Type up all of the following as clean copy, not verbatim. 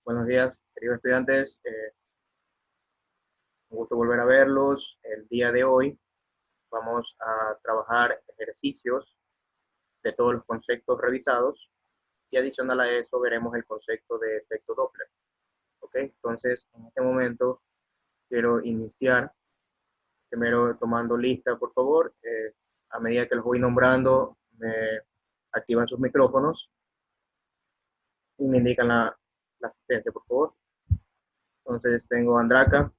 Buenos días, queridos estudiantes. Un gusto volver a verlos. El día de hoy vamos a trabajar ejercicios de todos los conceptos revisados y adicional a eso veremos el concepto de efecto Doppler. ¿Ok? Entonces, en este momento quiero iniciar primero tomando lista, por favor. A medida que los voy nombrando, me activan sus micrófonos y me indican la asistencia, por favor. Entonces tengo a Andraka,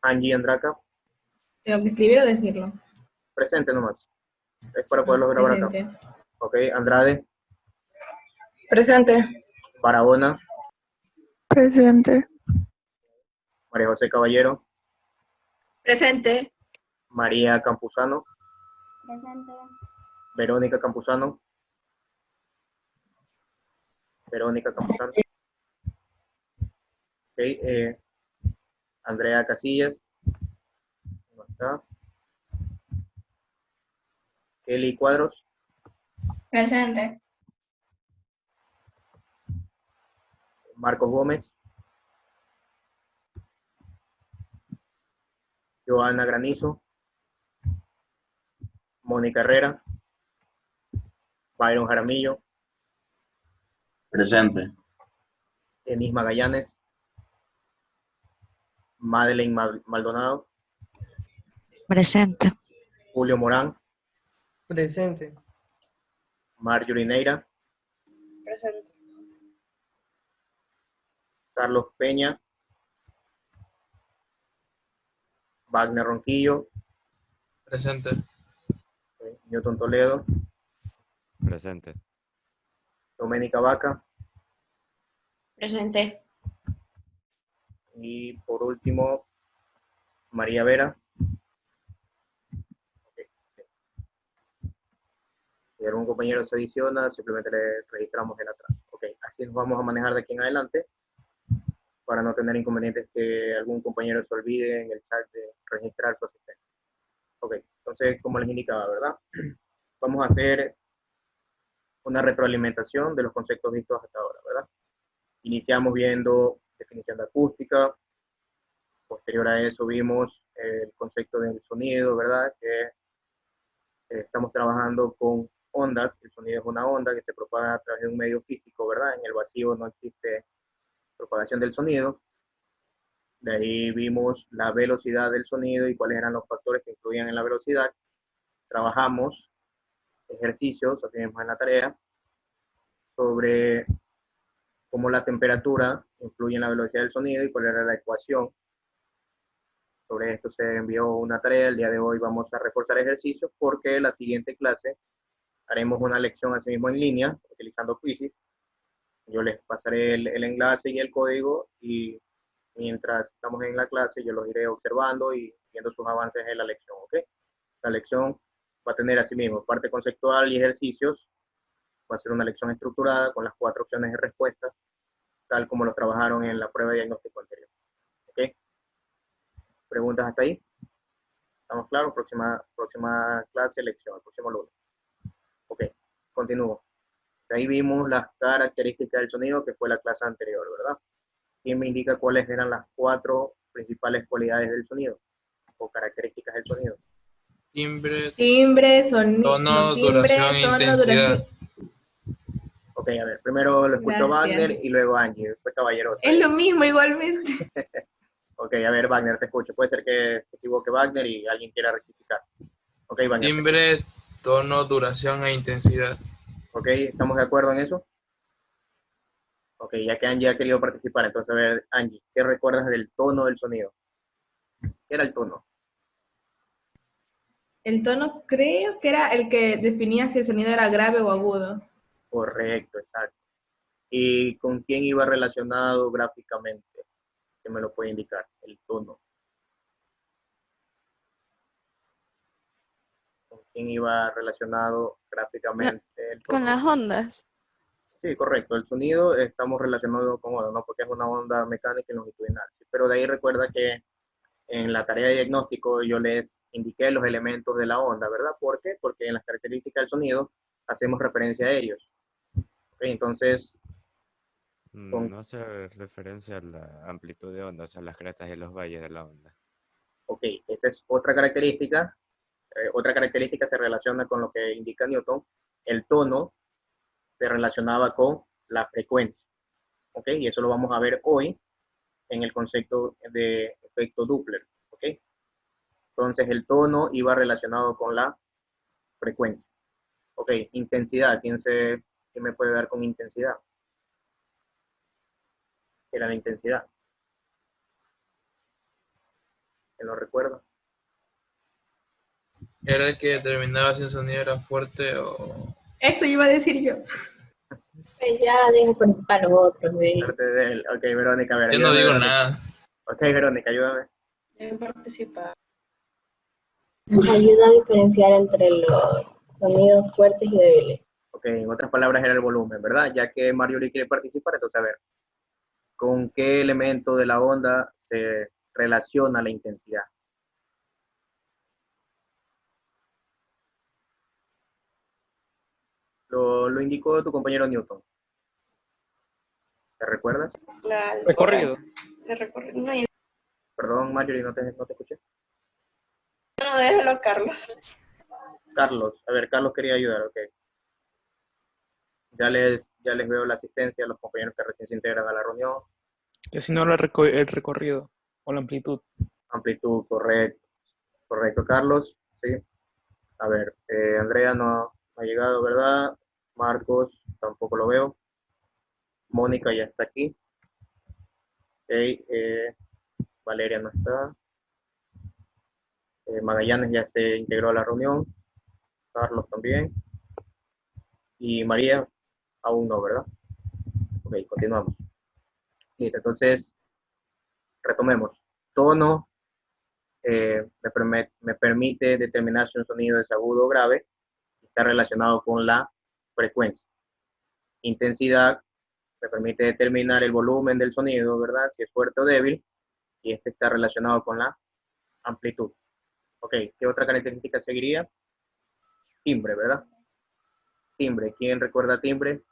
Angie Andraka. ¿Tengo que escribir o decirlo? Presente nomás. Es para poderlos grabar acá. Presente. Ok, Andrade. Presente. Barahona. Presente. María José Caballero. Presente. María Campuzano. Presente. Verónica Campuzano. Verónica Campuzano. Ok, Andrea Casillas. ¿Cómo está? Kelly Cuadros. Presente. Marcos Gómez. Joana Granizo. Mónica Herrera. Byron Jaramillo. Presente. Denis Magallanes. Madeleine Maldonado. Presente. Julio Morán. Presente. Marjorie Neira. Presente. Carlos Peña. Wagner Ronquillo. Presente. Newton Toledo. Presente. Doménica Vaca. Presente. Y por último, María Vera. Si algún compañero se adiciona, simplemente le registramos el atrás. Ok, así nos vamos a manejar de aquí en adelante para no tener inconvenientes que algún compañero se olvide en el chat de registrar su asistente. Ok, entonces, como les indicaba, ¿verdad? Vamos a hacer una retroalimentación de los conceptos vistos hasta ahora, ¿verdad? Iniciamos viendo definición de acústica. Posterior a eso vimos el concepto del sonido, ¿verdad? Que estamos trabajando con ondas. El sonido es una onda que se propaga a través de un medio físico, ¿verdad? En el vacío no existe propagación del sonido. De ahí vimos la velocidad del sonido y cuáles eran los factores que influían en la velocidad. Trabajamos ejercicios, así mismo en la tarea, sobre cómo la temperatura influye en la velocidad del sonido y cuál era la ecuación. Sobre esto se envió una tarea. El día de hoy vamos a reforzar ejercicios porque la siguiente clase haremos una lección así mismo en línea, utilizando Quizzes. Yo les pasaré el enlace y el código y mientras estamos en la clase yo los iré observando y viendo sus avances en la lección, ¿ok? La lección va a tener así mismo parte conceptual y ejercicios. Va a ser una lección estructurada con las 4 opciones de respuesta, tal como lo trabajaron en la prueba de diagnóstico anterior, ¿ok? ¿Preguntas hasta ahí? ¿Estamos claros? Próxima clase, lección, el próximo lunes. Ok, continúo. De ahí vimos las características del sonido, que fue la clase anterior, ¿verdad? ¿Quién me indica cuáles eran las 4 principales cualidades del sonido o características del sonido? Timbre, sonido, tono, timbre, duración e tono, intensidad. duración. Ok, a ver, primero lo escucho Gracias. Wagner y luego Angie, después Caballerosa. Es lo mismo igualmente. Ok, a ver, Wagner, te escucho. Puede ser que se equivoque Wagner y alguien quiera rectificar. Ok, Wagner. Timbre, tono, duración e intensidad. Ok, ¿estamos de acuerdo en eso? Ok, ya que Angie ha querido participar, entonces a ver, Angie, ¿qué recuerdas del tono del sonido? ¿Qué era el tono? El tono creo que era el que definía si el sonido era grave o agudo. Correcto, exacto. ¿Y con quién iba relacionado gráficamente? ¿Qué me lo puede indicar? El tono. ¿Con quién iba relacionado gráficamente el tono? Con las ondas. Sí, correcto. El sonido estamos relacionados con onda, ¿no? Porque es una onda mecánica y longitudinal. Sí, pero de ahí recuerda que en la tarea de diagnóstico yo les indiqué los elementos de la onda, ¿verdad? ¿Por qué? Porque en las características del sonido hacemos referencia a ellos. ¿Ok? Entonces, No hace referencia a la amplitud de onda, o sea, las crestas y los valles de la onda. ok, esa es otra característica. Otra característica se relaciona con lo que indica Newton. El tono se relacionaba con la frecuencia. ¿Ok? Y eso lo vamos a ver hoy en el concepto de efecto Doppler. ¿Ok? Entonces el tono iba relacionado con la frecuencia. Ok, intensidad. ¿Quién me puede dar con intensidad? ¿Qué era la intensidad? ¿Quién lo recuerda? Era el que determinaba si un sonido era fuerte o... Eso iba a decir yo. Ya deja participar los otros. Ok, Verónica, a ver, Yo no ayúdame, digo Verónica. nada. Ok, Verónica, ayúdame. Deben participar. Ayuda a diferenciar entre los sonidos fuertes y débiles. Ok, en otras palabras era el volumen, ¿verdad? Ya que Marjorie quiere participar, entonces a ver, ¿con qué elemento de la onda se relaciona la intensidad? Lo indicó tu compañero Newton. ¿Te recuerdas? Recorrido. El recorrido. No, Perdón, Marjorie, no te escuché. no, déjalo, Carlos. Carlos, a ver, Carlos quería ayudar, ok. Ya les veo la asistencia a los compañeros que recién se integran a la reunión. Que si no el recorrido o la amplitud. Amplitud, correcto, Carlos, sí. A ver, Andrea no ha llegado, ¿verdad? Marcos, tampoco lo veo. Mónica ya está aquí. Ok, Valeria no está. Magallanes ya se integró a la reunión. Carlos también. Y María aún no, ¿verdad? Ok, continuamos. Listo, entonces retomemos. Tono me permite determinar si un sonido es agudo o grave. Está relacionado con la frecuencia. Intensidad me permite determinar el volumen del sonido, ¿verdad? Si es fuerte o débil. Y este está relacionado con la amplitud. Ok, ¿qué otra característica seguiría? Timbre, ¿verdad? Timbre, ¿quién recuerda timbre?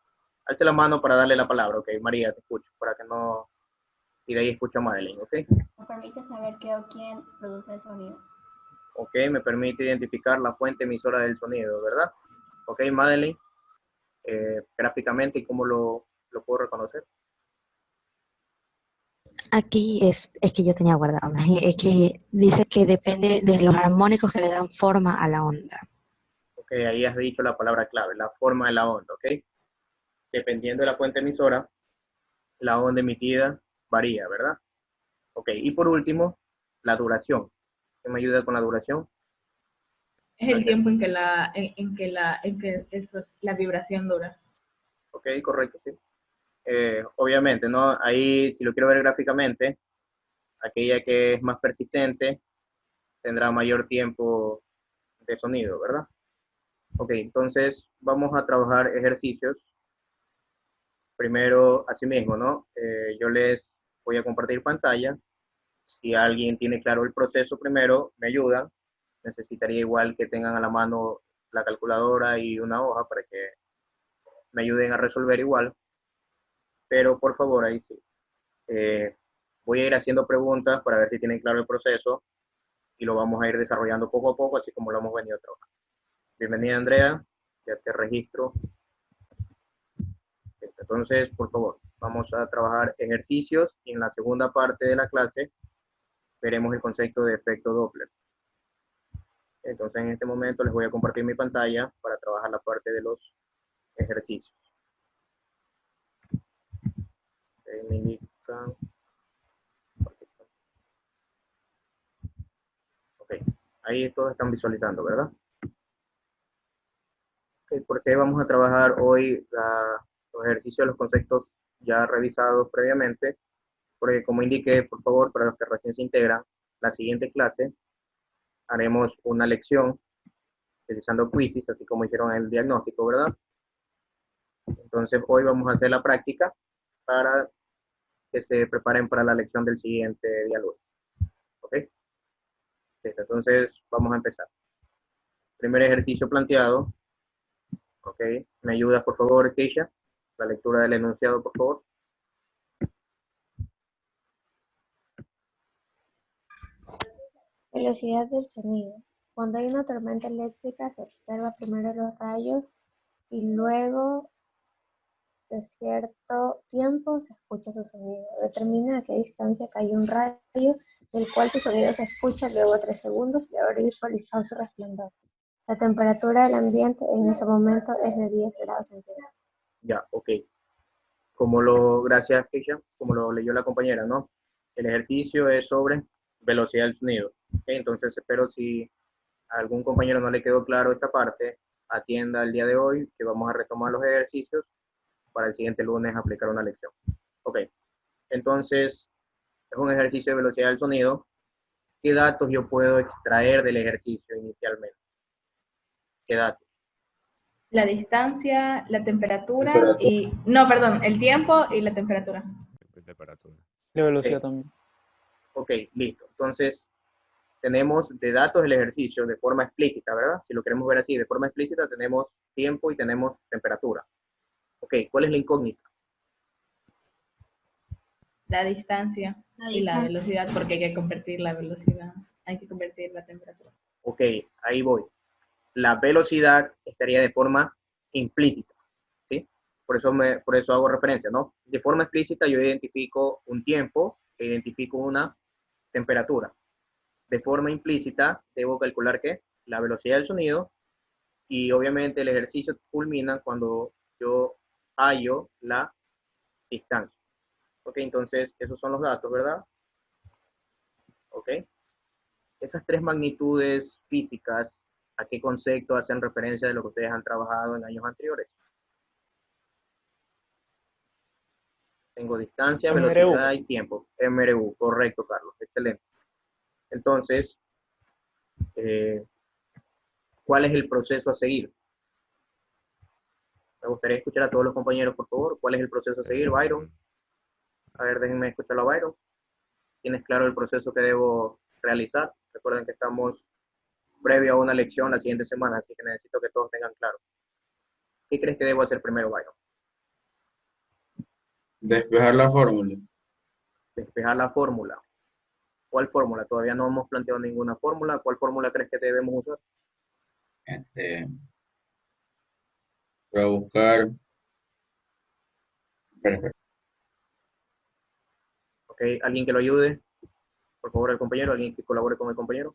Alce la mano para darle la palabra, ok, María, te escucho, para que no... Y de ahí escucho a Madeline, ok. ¿Me permite saber qué o quién produce el sonido? Ok, me permite identificar la fuente emisora del sonido, ¿verdad? Ok, Madeline, gráficamente, ¿cómo lo puedo reconocer? Aquí es que yo tenía guardado, es que dice que depende de los armónicos que le dan forma a la onda. Ok, ahí has dicho la palabra clave, la forma de la onda, ok. Dependiendo de la fuente emisora, la onda emitida varía, ¿verdad? Ok, y por último, la duración. ¿Qué me ayuda con la duración? Es el tiempo en que la vibración dura. Ok, correcto, sí. Obviamente, ¿no? Ahí, si lo quiero ver gráficamente, aquella que es más persistente tendrá mayor tiempo de sonido, ¿verdad? Ok, entonces vamos a trabajar ejercicios. Primero, así mismo, ¿no? Yo les voy a compartir pantalla. Si alguien tiene claro el proceso primero, me ayudan. Necesitaría igual que tengan a la mano la calculadora y una hoja para que me ayuden a resolver igual. Pero por favor, ahí sí. Voy a ir haciendo preguntas para ver si tienen claro el proceso y lo vamos a ir desarrollando poco a poco, así como lo hemos venido trabajando. Bienvenida, Andrea. Ya te registro. Entonces, por favor, vamos a trabajar ejercicios y en la segunda parte de la clase veremos el concepto de efecto Doppler. Entonces, en este momento les voy a compartir mi pantalla para trabajar la parte de los ejercicios. Me indican... Ok, ahí todos están visualizando, ¿verdad? Okay, ¿por qué vamos a trabajar hoy los ejercicios de los conceptos ya revisados previamente? Porque como indiqué, por favor, para los que recién se integran, la siguiente clase haremos una lección utilizando quizzes, así como hicieron el diagnóstico, ¿verdad? Entonces, hoy vamos a hacer la práctica para que se preparen para la lección del siguiente día lunes. ¿Ok? Listo, entonces, vamos a empezar. Primer ejercicio planteado. ¿Ok? ¿Me ayudas, por favor, Keisha? La lectura del enunciado, por favor. Velocidad del sonido. Cuando hay una tormenta eléctrica se observa primero los rayos y luego de cierto tiempo se escucha su sonido. Determina a qué distancia cae un rayo del cual su sonido se escucha luego 3 segundos de haber visualizado su resplandor. La temperatura del ambiente en ese momento es de 10 grados centígrados. Ya, ok. Gracias, Keisha, como lo leyó la compañera, ¿no? El ejercicio es sobre velocidad del sonido. ¿Okay? Entonces, espero si a algún compañero no le quedó claro esta parte, atienda el día de hoy, que vamos a retomar los ejercicios para el siguiente lunes aplicar una lección. Ok, entonces, es un ejercicio de velocidad del sonido. ¿Qué datos yo puedo extraer del ejercicio inicialmente? ¿Qué datos? La distancia, la temperatura y... No, perdón, el tiempo y la temperatura. Temperatura. La velocidad también. Ok, listo. Entonces, tenemos de datos el ejercicio de forma explícita, ¿verdad? Si lo queremos ver así, de forma explícita tenemos tiempo y tenemos temperatura. Ok, ¿cuál es la incógnita? La distancia y la velocidad, porque hay que convertir la velocidad, hay que convertir la temperatura. Ok, ahí voy. La velocidad estaría de forma implícita, ¿sí? Por eso hago referencia, ¿no? De forma explícita yo identifico un tiempo, e identifico una temperatura. De forma implícita debo calcular ¿qué? La velocidad del sonido y obviamente el ejercicio culmina cuando yo hallo la distancia. Ok, entonces esos son los datos, ¿verdad? Ok. Esas tres magnitudes físicas, ¿a qué concepto hacen referencia de lo que ustedes han trabajado en años anteriores? Tengo distancia, MRU. velocidad y tiempo. MRU, correcto, Carlos, excelente. Entonces, ¿cuál es el proceso a seguir? Me gustaría escuchar a todos los compañeros, por favor. ¿Cuál es el proceso a seguir, Byron? A ver, déjenme escucharlo a Byron. ¿Tienes claro el proceso que debo realizar? Recuerden que estamos previo a una lección la siguiente semana, así que necesito que todos tengan claro. ¿Qué crees que debo hacer primero, Byron? Despejar la fórmula. Despejar la fórmula. ¿Cuál fórmula? Todavía no hemos planteado ninguna fórmula. ¿Cuál fórmula crees que debemos usar? Voy a buscar. Espera. Ok, ¿alguien que lo ayude? Por favor, el compañero, alguien que colabore con el compañero.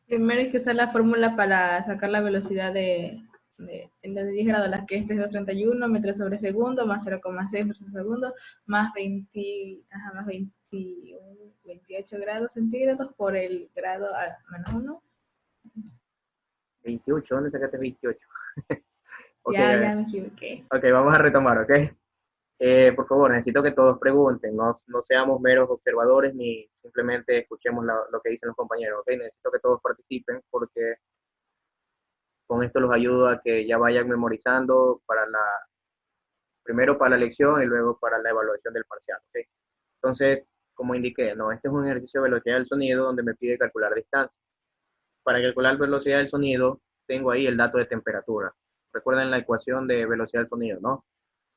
Primero hay que usar la fórmula para sacar la velocidad de 10 grados, la que es 231 metros sobre segundo, más 0,6 metros sobre segundo, más 28 grados centígrados por el grado a menos 1. 28, ¿dónde sacaste 28? Okay, ya me equivoqué. Ok, vamos a retomar, ¿ok? Por favor, necesito que todos pregunten, no seamos meros observadores ni simplemente escuchemos lo que dicen los compañeros, ¿ok? Necesito que todos participen porque con esto los ayudo a que ya vayan memorizando primero para la lección y luego para la evaluación del parcial, ¿ok? Entonces, como indiqué, no, este es un ejercicio de velocidad del sonido donde me pide calcular distancia. Para calcular velocidad del sonido, tengo ahí el dato de temperatura. Recuerden la ecuación de velocidad del sonido, ¿no?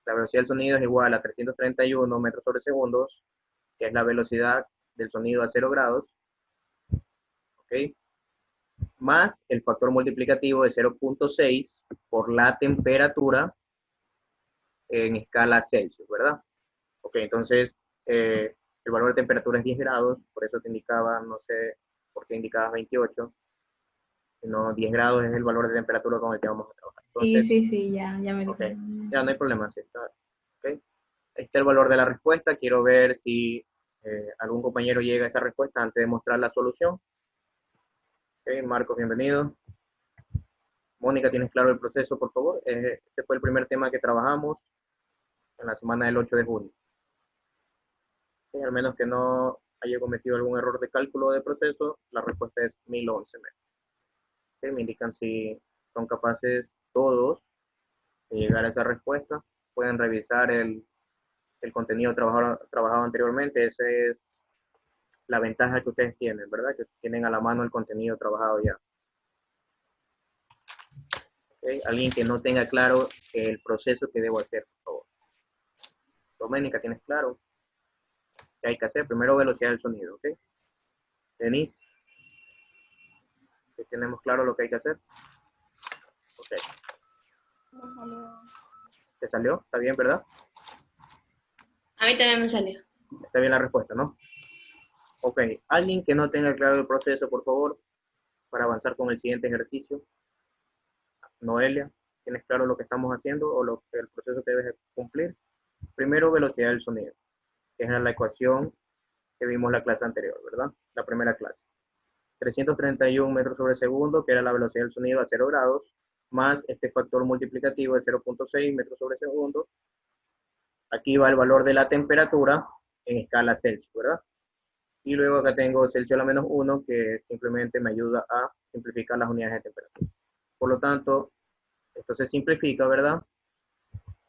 La velocidad del sonido es igual a 331 metros sobre segundos, que es la velocidad del sonido a 0 grados, ¿ok? Más el factor multiplicativo de 0.6 por la temperatura en escala Celsius, ¿verdad? Ok, entonces el valor de temperatura es 10 grados, por eso te indicaba, no sé por qué indicabas 28, sino 10 grados es el valor de temperatura con el que vamos a trabajar. Entonces, Sí, ya me di okay, cuenta. ya no hay problema, sí, está, okay. Ahí está el valor de la respuesta, quiero ver si algún compañero llega a esa respuesta antes de mostrar la solución. Okay, Marcos, bienvenido. Mónica, ¿tienes claro el proceso, por favor? Este fue el primer tema que trabajamos en la semana del 8 de junio. Okay, al menos que no haya cometido algún error de cálculo de proceso, la respuesta es 1011 metros. Okay, me indican si son capaces todos De llegar a esa respuesta, pueden revisar el contenido trabajado anteriormente. Esa es la ventaja que ustedes tienen, ¿verdad? Que tienen a la mano el contenido trabajado ya. ¿Okay? Alguien que no tenga claro el proceso que debo hacer, por favor. Doménica, ¿tienes claro qué hay que hacer? Primero, velocidad del sonido, ¿ok? Denise, ¿sí tenemos claro lo que hay que hacer? Ok. Me salió. ¿Te salió? ¿Está bien, verdad? A mí también me salió. Está bien la respuesta, ¿no? Ok. Alguien que no tenga claro el proceso, por favor, para avanzar con el siguiente ejercicio. Noelia, ¿tienes claro lo que estamos haciendo o el proceso que debes cumplir? Primero, velocidad del sonido, que es la ecuación que vimos la clase anterior, ¿verdad? La primera clase. 331 metros sobre segundo, que era la velocidad del sonido a 0 grados, más este factor multiplicativo de 0.6 metros sobre segundo. Aquí va el valor de la temperatura en escala Celsius, ¿verdad? Y luego acá tengo Celsius a la menos 1, que simplemente me ayuda a simplificar las unidades de temperatura. Por lo tanto, esto se simplifica, ¿verdad?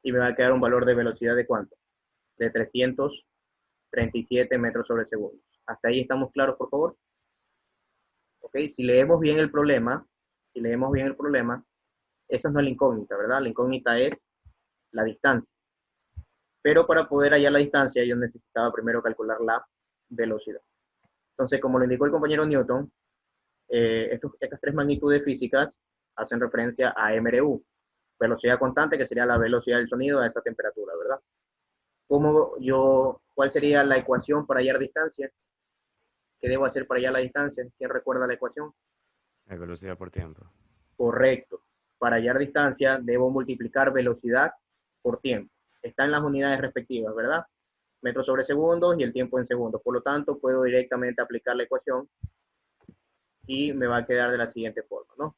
Y me va a quedar un valor de velocidad de ¿cuánto? De 337 metros sobre segundo. ¿Hasta ahí estamos claros, por favor? Ok, si leemos bien el problema, esa no es la incógnita, ¿verdad? La incógnita es la distancia. Pero para poder hallar la distancia, yo necesitaba primero calcular la velocidad. Entonces, como lo indicó el compañero Newton, estas tres magnitudes físicas hacen referencia a MRU, velocidad constante, que sería la velocidad del sonido a esa temperatura, ¿verdad? ¿Cuál sería la ecuación para hallar distancia? ¿Qué debo hacer para hallar la distancia? ¿Quién recuerda la ecuación? Velocidad por tiempo. Correcto. Para hallar distancia, debo multiplicar velocidad por tiempo. Está en las unidades respectivas, ¿verdad? Metros sobre segundos y el tiempo en segundos. Por lo tanto, puedo directamente aplicar la ecuación y me va a quedar de la siguiente forma, ¿no?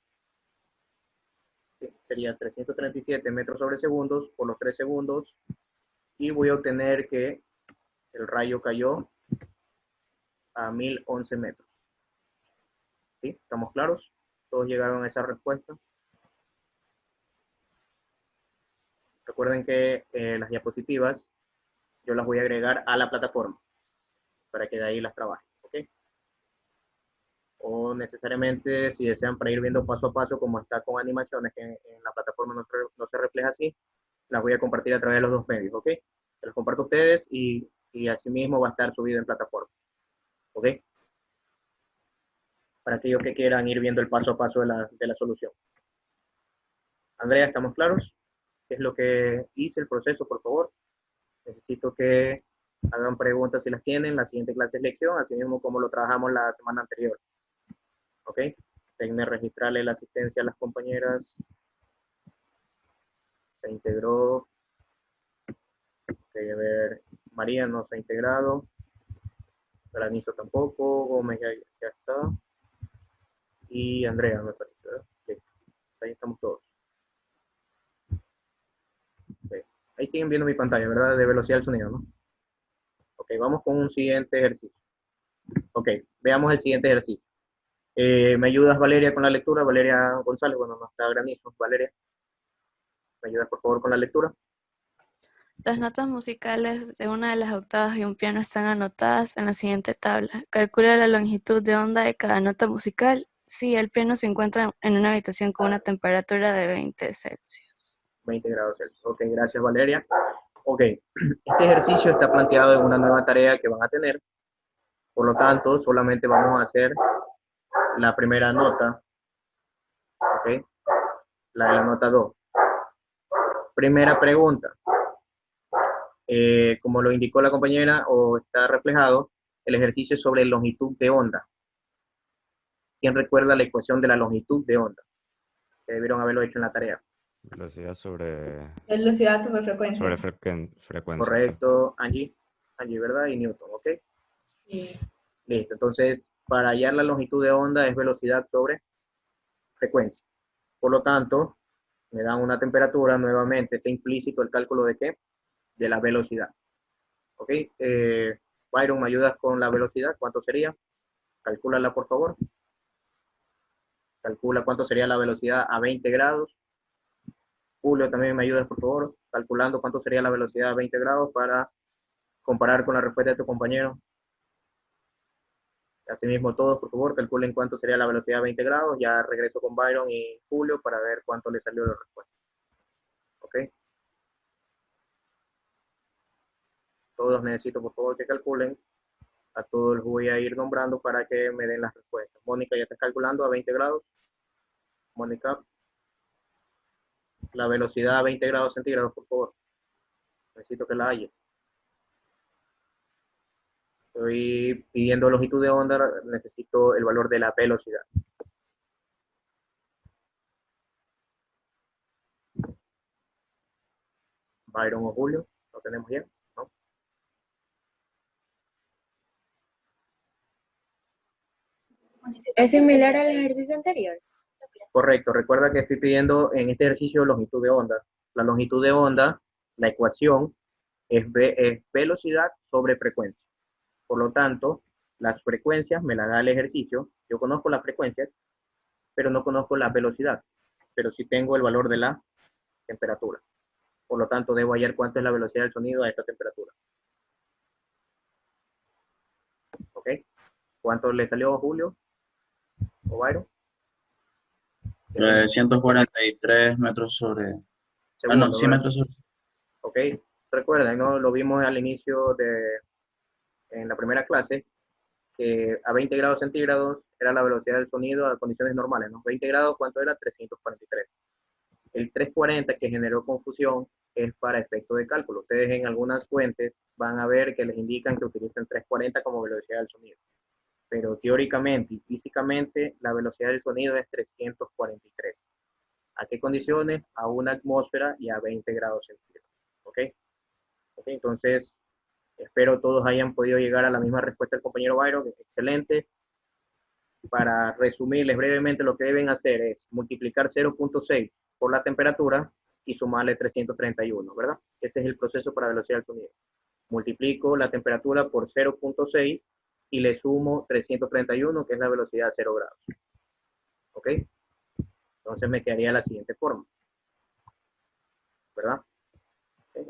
Sí, sería 337 metros sobre segundos por los 3 segundos y voy a obtener que el rayo cayó a 1011 metros. ¿Sí? ¿Estamos claros? ¿Todos llegaron a esa respuesta? Recuerden que las diapositivas yo las voy a agregar a la plataforma para que de ahí las trabajen, ¿ok? O necesariamente, si desean, para ir viendo paso a paso cómo está con animaciones, que en la plataforma no se refleja así, las voy a compartir a través de los dos medios, ¿ok? Se los comparto a ustedes y asimismo va a estar subido en plataforma, ¿ok? Para aquellos que quieran ir viendo el paso a paso de la solución. Andrea, ¿estamos claros? ¿Qué es lo que hice, el proceso, por favor? Necesito que hagan preguntas si las tienen. La siguiente clase es lección, así mismo como lo trabajamos la semana anterior. ¿Ok? Déjenme registrarle la asistencia a las compañeras. Se integró. Ok, a ver, María no se ha integrado. Granizo tampoco. Gómez ya está. Y Andrea, me parece, ¿verdad? Okay. Ahí estamos todos. Okay. Ahí siguen viendo mi pantalla, ¿verdad? De velocidad del sonido, ¿no? Ok, vamos con un siguiente ejercicio. Ok, veamos el siguiente ejercicio. ¿Me ayudas, Valeria, con la lectura? Valeria González, bueno, no está Granizo. Valeria, ¿me ayudas, por favor, con la lectura? Las notas musicales de una de las octavas de un piano están anotadas en la siguiente tabla. Calcula la longitud de onda de cada nota musical si el piano se encuentra en una habitación con una temperatura de 20 Celsius. 20 grados Celsius. Ok, gracias, Valeria. Ok, este ejercicio está planteado en una nueva tarea que van a tener. Por lo tanto, solamente vamos a hacer la primera nota. Ok, la de la nota 2. Primera pregunta. Como lo indicó la compañera, o está reflejado, el ejercicio es sobre longitud de onda. ¿Quién recuerda la ecuación de la longitud de onda? Que debieron haberlo hecho en la tarea. Velocidad sobre... Velocidad sobre frecuencia. Sobre frecuencia. Correcto, Angie, ¿verdad? Y Newton, ¿ok? Sí. Listo, entonces, para hallar la longitud de onda es velocidad sobre frecuencia. Por lo tanto, me dan una temperatura, nuevamente está implícito el cálculo de ¿qué? De la velocidad. ¿Ok? Byron, ¿me ayudas con la velocidad? ¿Cuánto sería? Calcúlala, por favor. Calcula cuánto sería la velocidad a 20 grados. Julio, también me ayudas, por favor, calculando cuánto sería la velocidad a 20 grados para comparar con la respuesta de tu compañero. Asimismo, todos, por favor, calculen cuánto sería la velocidad a 20 grados. Ya regreso con Byron y Julio para ver cuánto le salió la respuesta. ¿Ok? Todos necesito, por favor, que calculen. A todos los voy a ir nombrando para que me den las respuestas. Mónica, ¿ya estás calculando a 20 grados? Mónica. La velocidad a 20 grados centígrados, por favor. Necesito que la haya. Estoy pidiendo longitud de onda, necesito el valor de la velocidad. Byron o Julio, ¿lo tenemos ya? ¿No? ¿Es similar al ejercicio anterior? Correcto, recuerda que estoy pidiendo en este ejercicio longitud de onda. La longitud de onda, la ecuación, es velocidad sobre frecuencia. Por lo tanto, las frecuencias me las da el ejercicio. Yo conozco las frecuencias, pero no conozco la velocidad. Pero sí tengo el valor de la temperatura. Por lo tanto, debo hallar cuánto es la velocidad del sonido a esta temperatura. ¿Ok? ¿Cuánto le salió a Julio o Byron? 143 metros sobre... Segundo, no, 100 ¿verdad? metros sobre... ¿Ok? Recuerden, ¿no? Lo vimos al inicio en la primera clase, que a 20 grados centígrados era la velocidad del sonido a condiciones normales, ¿no? 20 grados, ¿cuánto era? 343. El 340 que generó confusión es para efecto de cálculo. Ustedes en algunas fuentes van a ver que les indican que utilizan 340 como velocidad del sonido. Pero teóricamente y físicamente la velocidad del sonido es 343. ¿A qué condiciones? A una atmósfera y a 20 grados centígrados. ¿Ok? Ok, entonces espero todos hayan podido llegar a la misma respuesta del compañero Byron, que es excelente. Para resumirles brevemente, lo que deben hacer es multiplicar 0.6 por la temperatura y sumarle 331, ¿verdad? Ese es el proceso para velocidad del sonido. Multiplico la temperatura por 0.6 y le sumo 331, que es la velocidad a 0 grados. ¿Ok? Entonces me quedaría la siguiente forma, ¿verdad?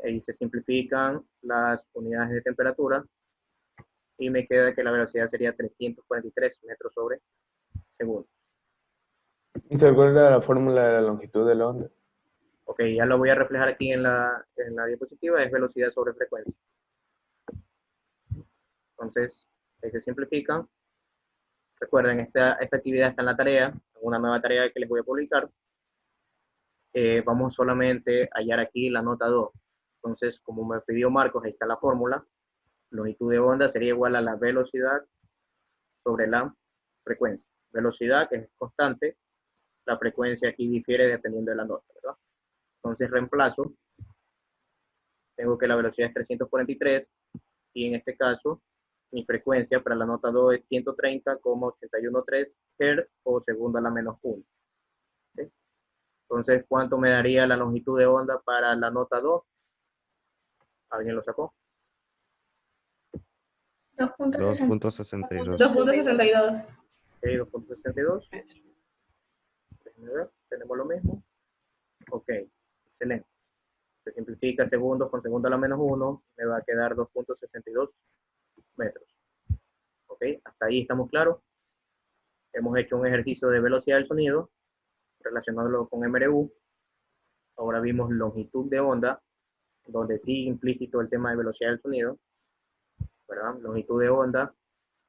Ahí se simplifican las unidades de temperatura y me queda que la velocidad sería 343 metros sobre segundo. ¿Y se acuerda la fórmula de la longitud de la onda? Ok, ya lo voy a reflejar aquí en la diapositiva, es velocidad sobre frecuencia. Entonces, ahí se simplifican. Recuerden, esta actividad está en la tarea, una nueva tarea que les voy a publicar. Vamos solamente a hallar aquí la nota 2. Entonces, como me pidió Marcos, ahí está la fórmula. Longitud de onda sería igual a la velocidad sobre la frecuencia. Velocidad, que es constante, la frecuencia aquí difiere dependiendo de la nota, ¿verdad? Entonces reemplazo, tengo que la velocidad es 343 y en este caso mi frecuencia para la nota 2 es 130,813 Hz o segundo a la menos 1. ¿Sí? Entonces, ¿cuánto me daría la longitud de onda para la nota 2? ¿Alguien lo sacó? 2.62. 2.62. Ok, 2.62. Déjenme ver, tenemos lo mismo. Ok, excelente. Se simplifica segundos con segundo a la menos 1, me va a quedar 2.62 metros. Ok, hasta ahí estamos claros. Hemos hecho un ejercicio de velocidad del sonido, relacionándolo con MRU. Ahora vimos longitud de onda, donde sí implícito el tema de velocidad del sonido, ¿verdad? Longitud de onda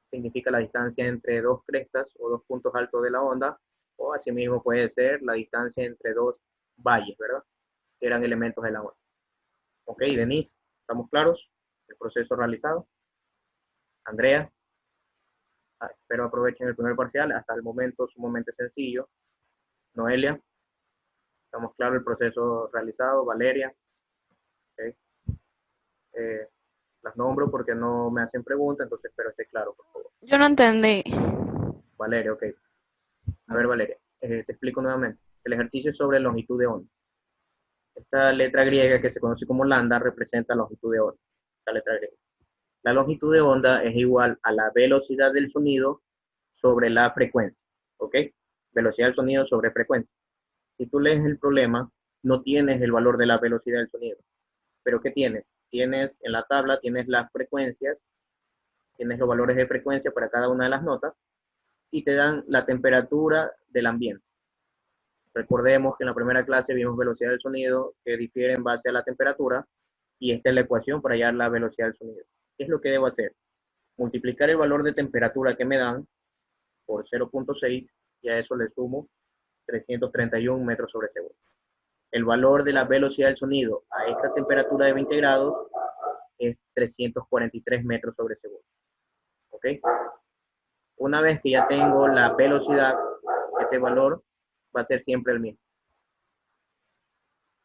significa la distancia entre dos crestas o dos puntos altos de la onda, o asimismo puede ser la distancia entre dos valles, ¿verdad? Que eran elementos de la onda. Ok, Denise, ¿estamos claros? El proceso realizado. Andrea, espero aprovechen el primer parcial, hasta el momento sumamente sencillo. Noelia, estamos claros el proceso realizado. Valeria, okay. Las nombro porque no me hacen preguntas, entonces espero esté claro, por favor. Yo no entendí. Valeria, ok. A ver, Valeria, te explico nuevamente. El ejercicio es sobre longitud de onda. Esta letra griega que se conoce como lambda representa longitud de onda. Esta letra griega. La longitud de onda es igual a la velocidad del sonido sobre la frecuencia. ¿Ok? Velocidad del sonido sobre frecuencia. Si tú lees el problema, no tienes el valor de la velocidad del sonido. ¿Pero qué tienes? Tienes en la tabla, tienes las frecuencias, tienes los valores de frecuencia para cada una de las notas, y te dan la temperatura del ambiente. Recordemos que en la primera clase vimos velocidad del sonido que difiere en base a la temperatura, y esta es la ecuación para hallar la velocidad del sonido. ¿Qué es lo que debo hacer? Multiplicar el valor de temperatura que me dan por 0.6, y a eso le sumo 331 metros sobre segundo. El valor de la velocidad del sonido a esta temperatura de 20 grados es 343 metros sobre segundo. ¿Ok? Una vez que ya tengo la velocidad, ese valor va a ser siempre el mismo.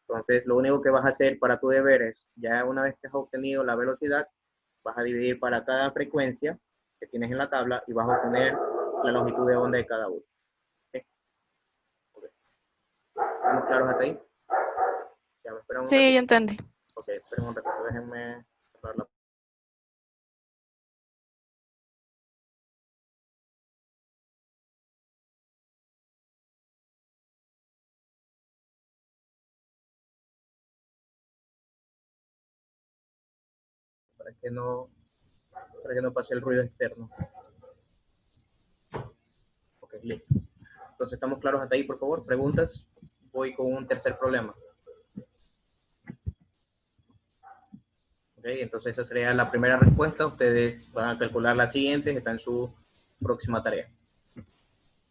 Entonces, lo único que vas a hacer para tu deber es, ya una vez que has obtenido la velocidad, vas a dividir para cada frecuencia que tienes en la tabla y vas a obtener la longitud de onda de cada uno. ¿Okay? Okay. ¿Estamos claros hasta ahí? Ya me esperan un Sí, ratito. ya entendí. Ok, esperen un ratito, déjenme cerrar la... para que no pase el ruido externo. Ok, listo. Entonces, ¿estamos claros hasta ahí, por favor? ¿Preguntas? Voy con un tercer problema. Ok, entonces esa sería la primera respuesta. Ustedes van a calcular la siguiente, que está en su próxima tarea.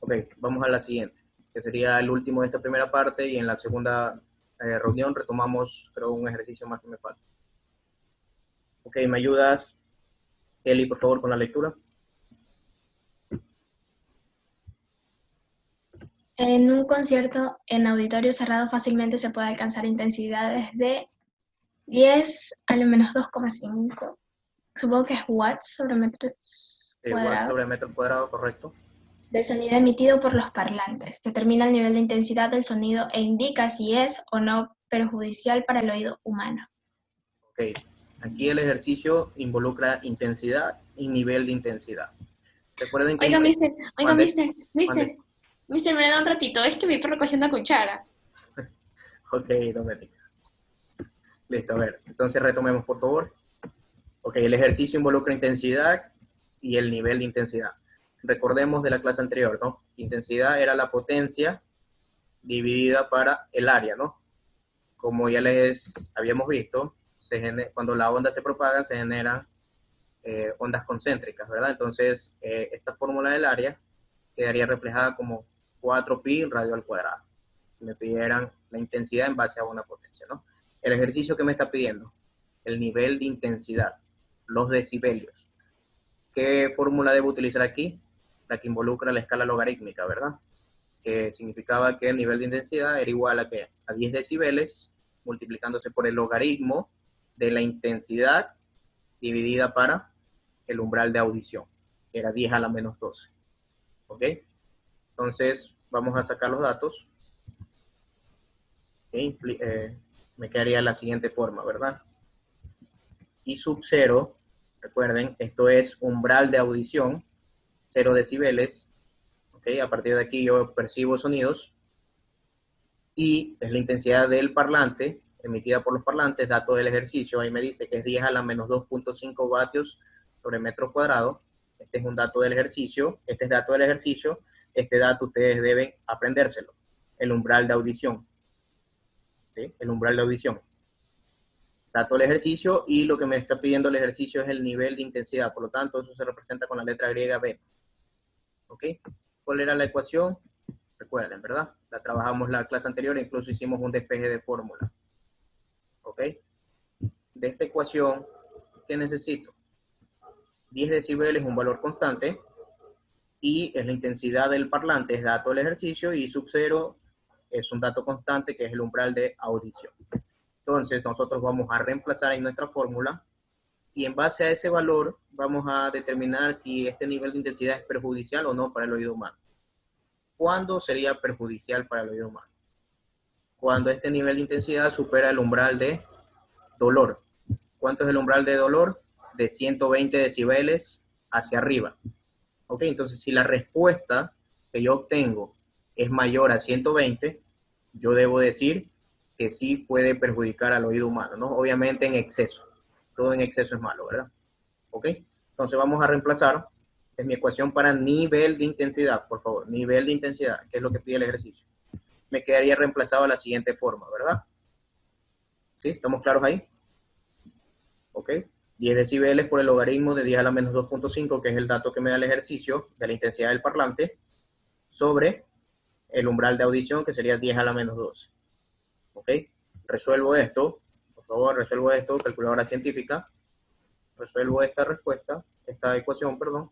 Ok, vamos a la siguiente, que sería el último de esta primera parte, y en la segunda reunión retomamos, creo, un ejercicio más que me falta. Ok, ¿me ayudas, Kelly, por favor, con la lectura? En un concierto en auditorio cerrado fácilmente se puede alcanzar intensidades de 10 a lo menos 2,5. Supongo que es watts sobre metros Watts cuadrados. sobre metro cuadrado, correcto. Del sonido emitido por los parlantes. Determina el nivel de intensidad del sonido e indica si es o no perjudicial para el oído humano. Ok, aquí el ejercicio involucra intensidad y nivel de intensidad. Recuerden que... Oiga, mister, Mande. mister, me da un ratito, es que mi perro cogió una cuchara. Ok, Doménica. Listo, a ver, entonces retomemos, por favor. Ok, el ejercicio involucra intensidad y el nivel de intensidad. Recordemos de la clase anterior, ¿no? Intensidad era la potencia dividida para el área, ¿no? Como ya les habíamos visto, cuando la onda se propaga, se generan ondas concéntricas, ¿verdad? Entonces, esta fórmula del área quedaría reflejada como 4pi radio al cuadrado. Si me pidieran la intensidad en base a una potencia, ¿no? El ejercicio que me está pidiendo, el nivel de intensidad, los decibelios. ¿Qué fórmula debo utilizar aquí? La que involucra la escala logarítmica, ¿verdad? Que significaba que el nivel de intensidad era igual a, ¿qué? A 10 decibeles multiplicándose por el logaritmo de la intensidad dividida para el umbral de audición, que era 10 a la menos 12. ¿Ok? Entonces, vamos a sacar los datos. ¿Okay? Me quedaría la siguiente forma, ¿verdad? I sub 0, recuerden, esto es umbral de audición, 0 decibeles. ¿Ok? A partir de aquí yo percibo sonidos. Y es la intensidad del parlante, emitida por los parlantes, dato del ejercicio. Ahí me dice que es 10 a la menos 2.5 vatios sobre metro cuadrado. Este es un dato del ejercicio. Este es dato del ejercicio. Este dato ustedes deben aprendérselo. El umbral de audición. ¿Sí? El umbral de audición. Dato del ejercicio, y lo que me está pidiendo el ejercicio es el nivel de intensidad. Por lo tanto, eso se representa con la letra griega B. ¿Ok? ¿Cuál era la ecuación? Recuerden, ¿verdad? La trabajamos la clase anterior, incluso hicimos un despeje de fórmula. ¿Ok? De esta ecuación, ¿qué necesito? 10 decibeles es un valor constante, y es la intensidad del parlante, es dato del ejercicio, y sub 0 es un dato constante, que es el umbral de audición. Entonces, nosotros vamos a reemplazar en nuestra fórmula, y en base a ese valor, vamos a determinar si este nivel de intensidad es perjudicial o no para el oído humano. ¿Cuándo sería perjudicial para el oído humano? Cuando este nivel de intensidad supera el umbral de dolor. ¿Cuánto es el umbral de dolor? De 120 decibeles hacia arriba. Ok, entonces si la respuesta que yo obtengo es mayor a 120, yo debo decir que sí puede perjudicar al oído humano, ¿no? Obviamente en exceso. Todo en exceso es malo, ¿verdad? ¿Ok? Entonces vamos a reemplazar, es mi ecuación para nivel de intensidad, por favor, nivel de intensidad, que es lo que pide el ejercicio. Me quedaría reemplazado de la siguiente forma, ¿verdad? ¿Sí? ¿Estamos claros ahí? ¿Ok? 10 decibeles por el logaritmo de 10 a la menos 2.5, que es el dato que me da el ejercicio de la intensidad del parlante, sobre el umbral de audición, que sería 10 a la menos 12. ¿Ok? Resuelvo esto, por favor, resuelvo esto, calculadora científica. Resuelvo esta respuesta, esta ecuación, perdón.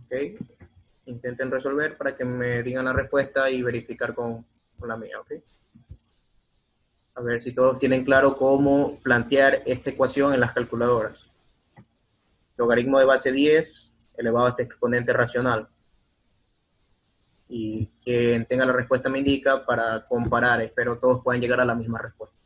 Ok, intenten resolver para que me digan la respuesta y verificar con la mía, ok. A ver si todos tienen claro cómo plantear esta ecuación en las calculadoras. Logaritmo de base 10 elevado a este exponente racional. Y quien tenga la respuesta me indica para comparar, espero todos puedan llegar a la misma respuesta.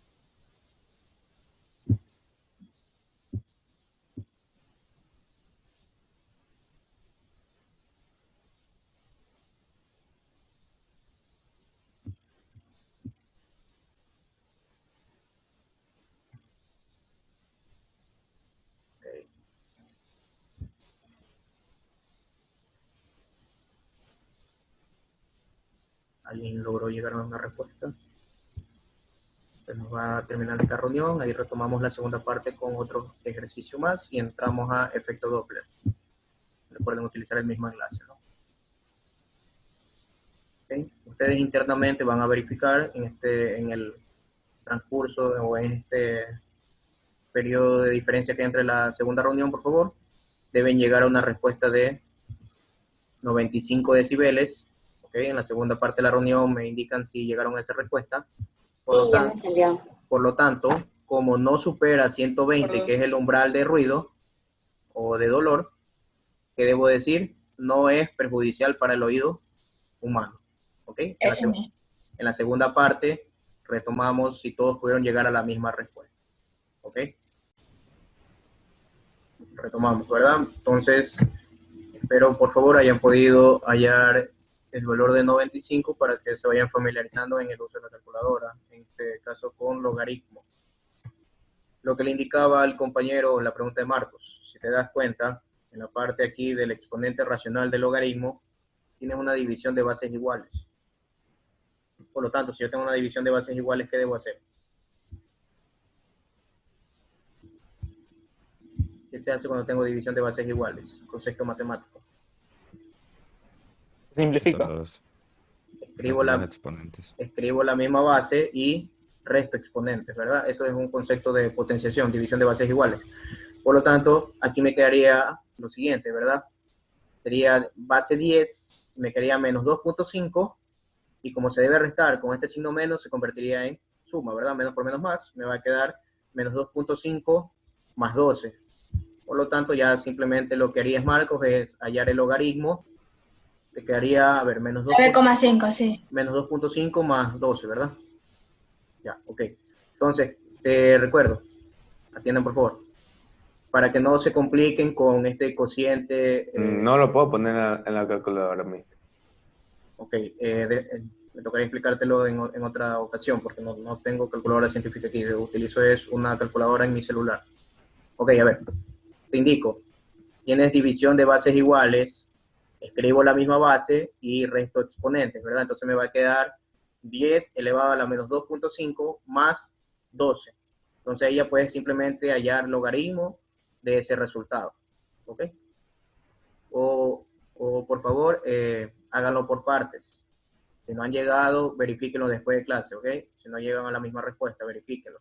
¿Alguien logró llegar a una respuesta? Se nos va a terminar esta reunión, ahí retomamos la segunda parte con otro ejercicio más y entramos a efecto Doppler. Recuerden utilizar el mismo enlace, ¿no? ¿Okay? Ustedes internamente van a verificar en el transcurso o en este periodo de diferencia que hay entre la segunda reunión, por favor, deben llegar a una respuesta de 95 decibeles. ¿Okay? En la segunda parte de la reunión me indican si llegaron a esa respuesta. Por lo tanto, como no supera 120, que es el umbral de ruido o de dolor, ¿qué debo decir? No es perjudicial para el oído humano. ¿Ok? En la segunda parte retomamos si todos pudieron llegar a la misma respuesta. ¿Ok? Retomamos, ¿verdad? Entonces, espero por favor hayan podido hallar el valor de 95 para que se vayan familiarizando en el uso de la calculadora, en este caso con logaritmo. Lo que le indicaba al compañero la pregunta de Marcos, si te das cuenta, en la parte aquí del exponente racional del logaritmo, tienes una división de bases iguales. Por lo tanto, si yo tengo una división de bases iguales, ¿qué debo hacer? ¿Qué se hace cuando tengo división de bases iguales? Concepto matemático. Simplifica. Escribo la misma base y resto exponentes, ¿verdad? Eso es un concepto de potenciación, división de bases iguales. Por lo tanto, aquí me quedaría lo siguiente, ¿verdad? Sería base 10, me quedaría menos 2.5, y como se debe restar con este signo menos, se convertiría en suma, ¿verdad? Menos por menos más, me va a quedar menos 2.5 más 12. Por lo tanto, ya simplemente lo que haría Marcos es hallar el logaritmo. Te quedaría, a ver, menos 9,5, sí. Menos 2.5 más 12, ¿verdad? Ya, ok. Entonces, te recuerdo, atiendan por favor, para que no se compliquen con este cociente. No lo puedo poner en la calculadora misma. Ok, me tocaría explicártelo en otra ocasión, porque no tengo calculadora científica aquí, utilizo es una calculadora en mi celular. Ok, a ver, te indico, tienes división de bases iguales, escribo la misma base y resto exponentes, ¿verdad? Entonces me va a quedar 10 elevado a la menos 2.5 más 12. Entonces ahí ya puedes simplemente hallar logaritmo de ese resultado, ¿ok? O por favor, háganlo por partes. Si no han llegado, verifíquenlo después de clase, ¿ok? Si no llegan a la misma respuesta, verifíquenlo.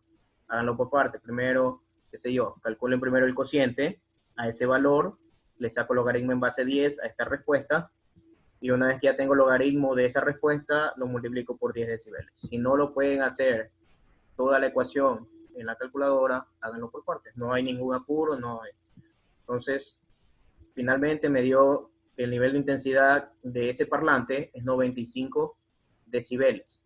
Háganlo por partes. Primero, qué sé yo, calculen primero el cociente a ese valor, le saco logaritmo en base 10 a esta respuesta, y una vez que ya tengo logaritmo de esa respuesta, lo multiplico por 10 decibeles. Si no lo pueden hacer toda la ecuación en la calculadora, háganlo por partes. No hay ningún apuro, no hay. Entonces, finalmente me dio que el nivel de intensidad de ese parlante es 95 decibeles.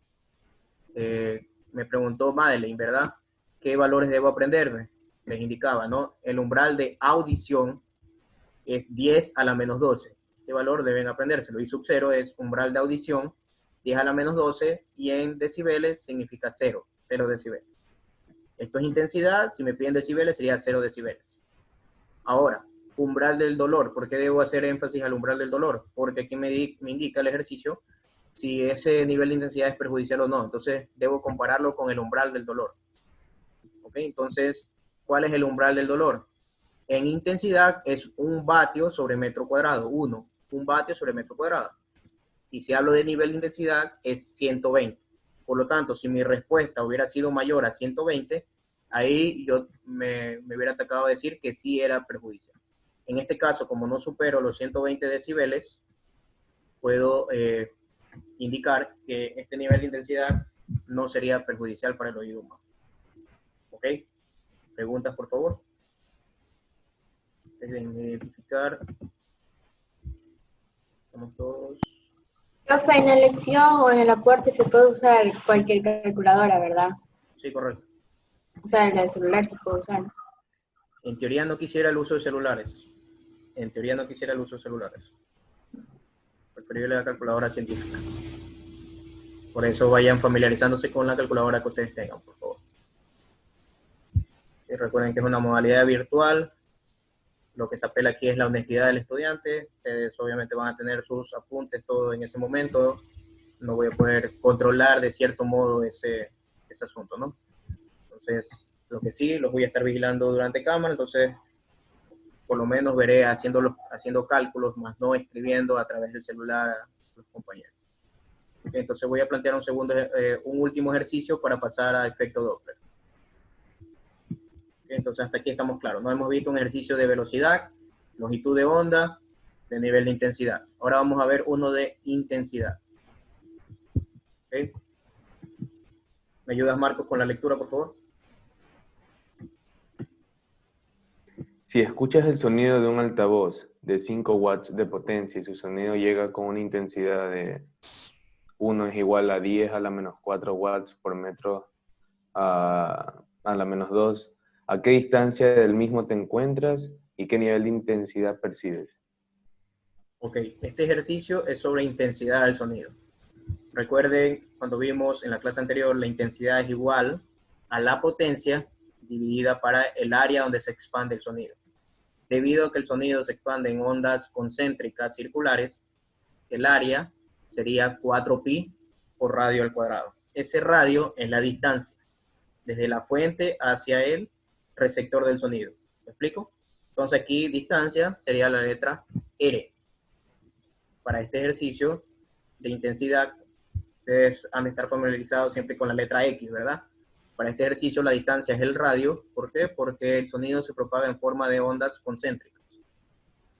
Me preguntó Madeleine, ¿verdad? ¿Qué valores debo aprenderme? Les indicaba, ¿no? El umbral de audición es 10 a la menos 12. ¿Qué valor deben aprenderse? I sub 0 es umbral de audición 10 a la menos 12, y en decibeles significa 0 decibeles. Esto es intensidad, si me piden decibeles sería 0 decibeles. Ahora, umbral del dolor. ¿Por qué debo hacer énfasis al umbral del dolor? Porque aquí me indica el ejercicio si ese nivel de intensidad es perjudicial o no. Entonces, debo compararlo con el umbral del dolor. ¿Ok? Entonces, ¿cuál es el umbral del dolor? En intensidad es 1 vatio sobre metro cuadrado. 1 vatio sobre metro cuadrado. Y si hablo de nivel de intensidad, es 120. Por lo tanto, si mi respuesta hubiera sido mayor a 120, ahí yo me hubiera atacado a decir que sí era perjudicial. En este caso, como no supero los 120 decibeles, puedo indicar que este nivel de intensidad no sería perjudicial para el oído humano. ¿Ok? ¿Preguntas, por favor? Deben identificar. Estamos todos. Profe, en la lección o en el aporte se puede usar cualquier calculadora, ¿verdad? Sí, correcto. O sea, la del celular se puede usar. En teoría no quisiera el uso de celulares. En teoría no quisiera el uso de celulares. Preferible la calculadora científica. Por eso vayan familiarizándose con la calculadora que ustedes tengan, por favor. Y recuerden que es una modalidad virtual. Lo que se apela aquí es la honestidad del estudiante. Ustedes obviamente van a tener sus apuntes todo en ese momento. No voy a poder controlar de cierto modo ese asunto, ¿no? Entonces, lo que sí, los voy a estar vigilando durante cámara, entonces por lo menos veré haciendo cálculos, más no escribiendo a través del celular a los compañeros. Okay, entonces voy a plantear un último ejercicio para pasar a efecto Doppler. Okay, entonces hasta aquí estamos claros. No hemos visto un ejercicio de velocidad, longitud de onda, de nivel de intensidad. Ahora vamos a ver uno de intensidad. Okay. ¿Me ayudas, Marcos, con la lectura, por favor? Si escuchas el sonido de un altavoz de 5 watts de potencia y su sonido llega con una intensidad de 1 es igual a 10 a la menos 4 watts por metro a la menos 2, ¿a qué distancia del mismo te encuentras y qué nivel de intensidad percibes? Ok, este ejercicio es sobre intensidad del sonido. Recuerden, cuando vimos en la clase anterior, la intensidad es igual a la potencia dividida para el área donde se expande el sonido. Debido a que el sonido se expande en ondas concéntricas circulares, el área sería 4pi por radio al cuadrado. Ese radio es la distancia desde la fuente hacia el receptor del sonido. ¿Me explico? Entonces aquí distancia sería la letra R. Para este ejercicio de intensidad, ustedes han de estar familiarizados siempre con la letra X, ¿verdad? Para este ejercicio la distancia es el radio. ¿Por qué? Porque el sonido se propaga en forma de ondas concéntricas.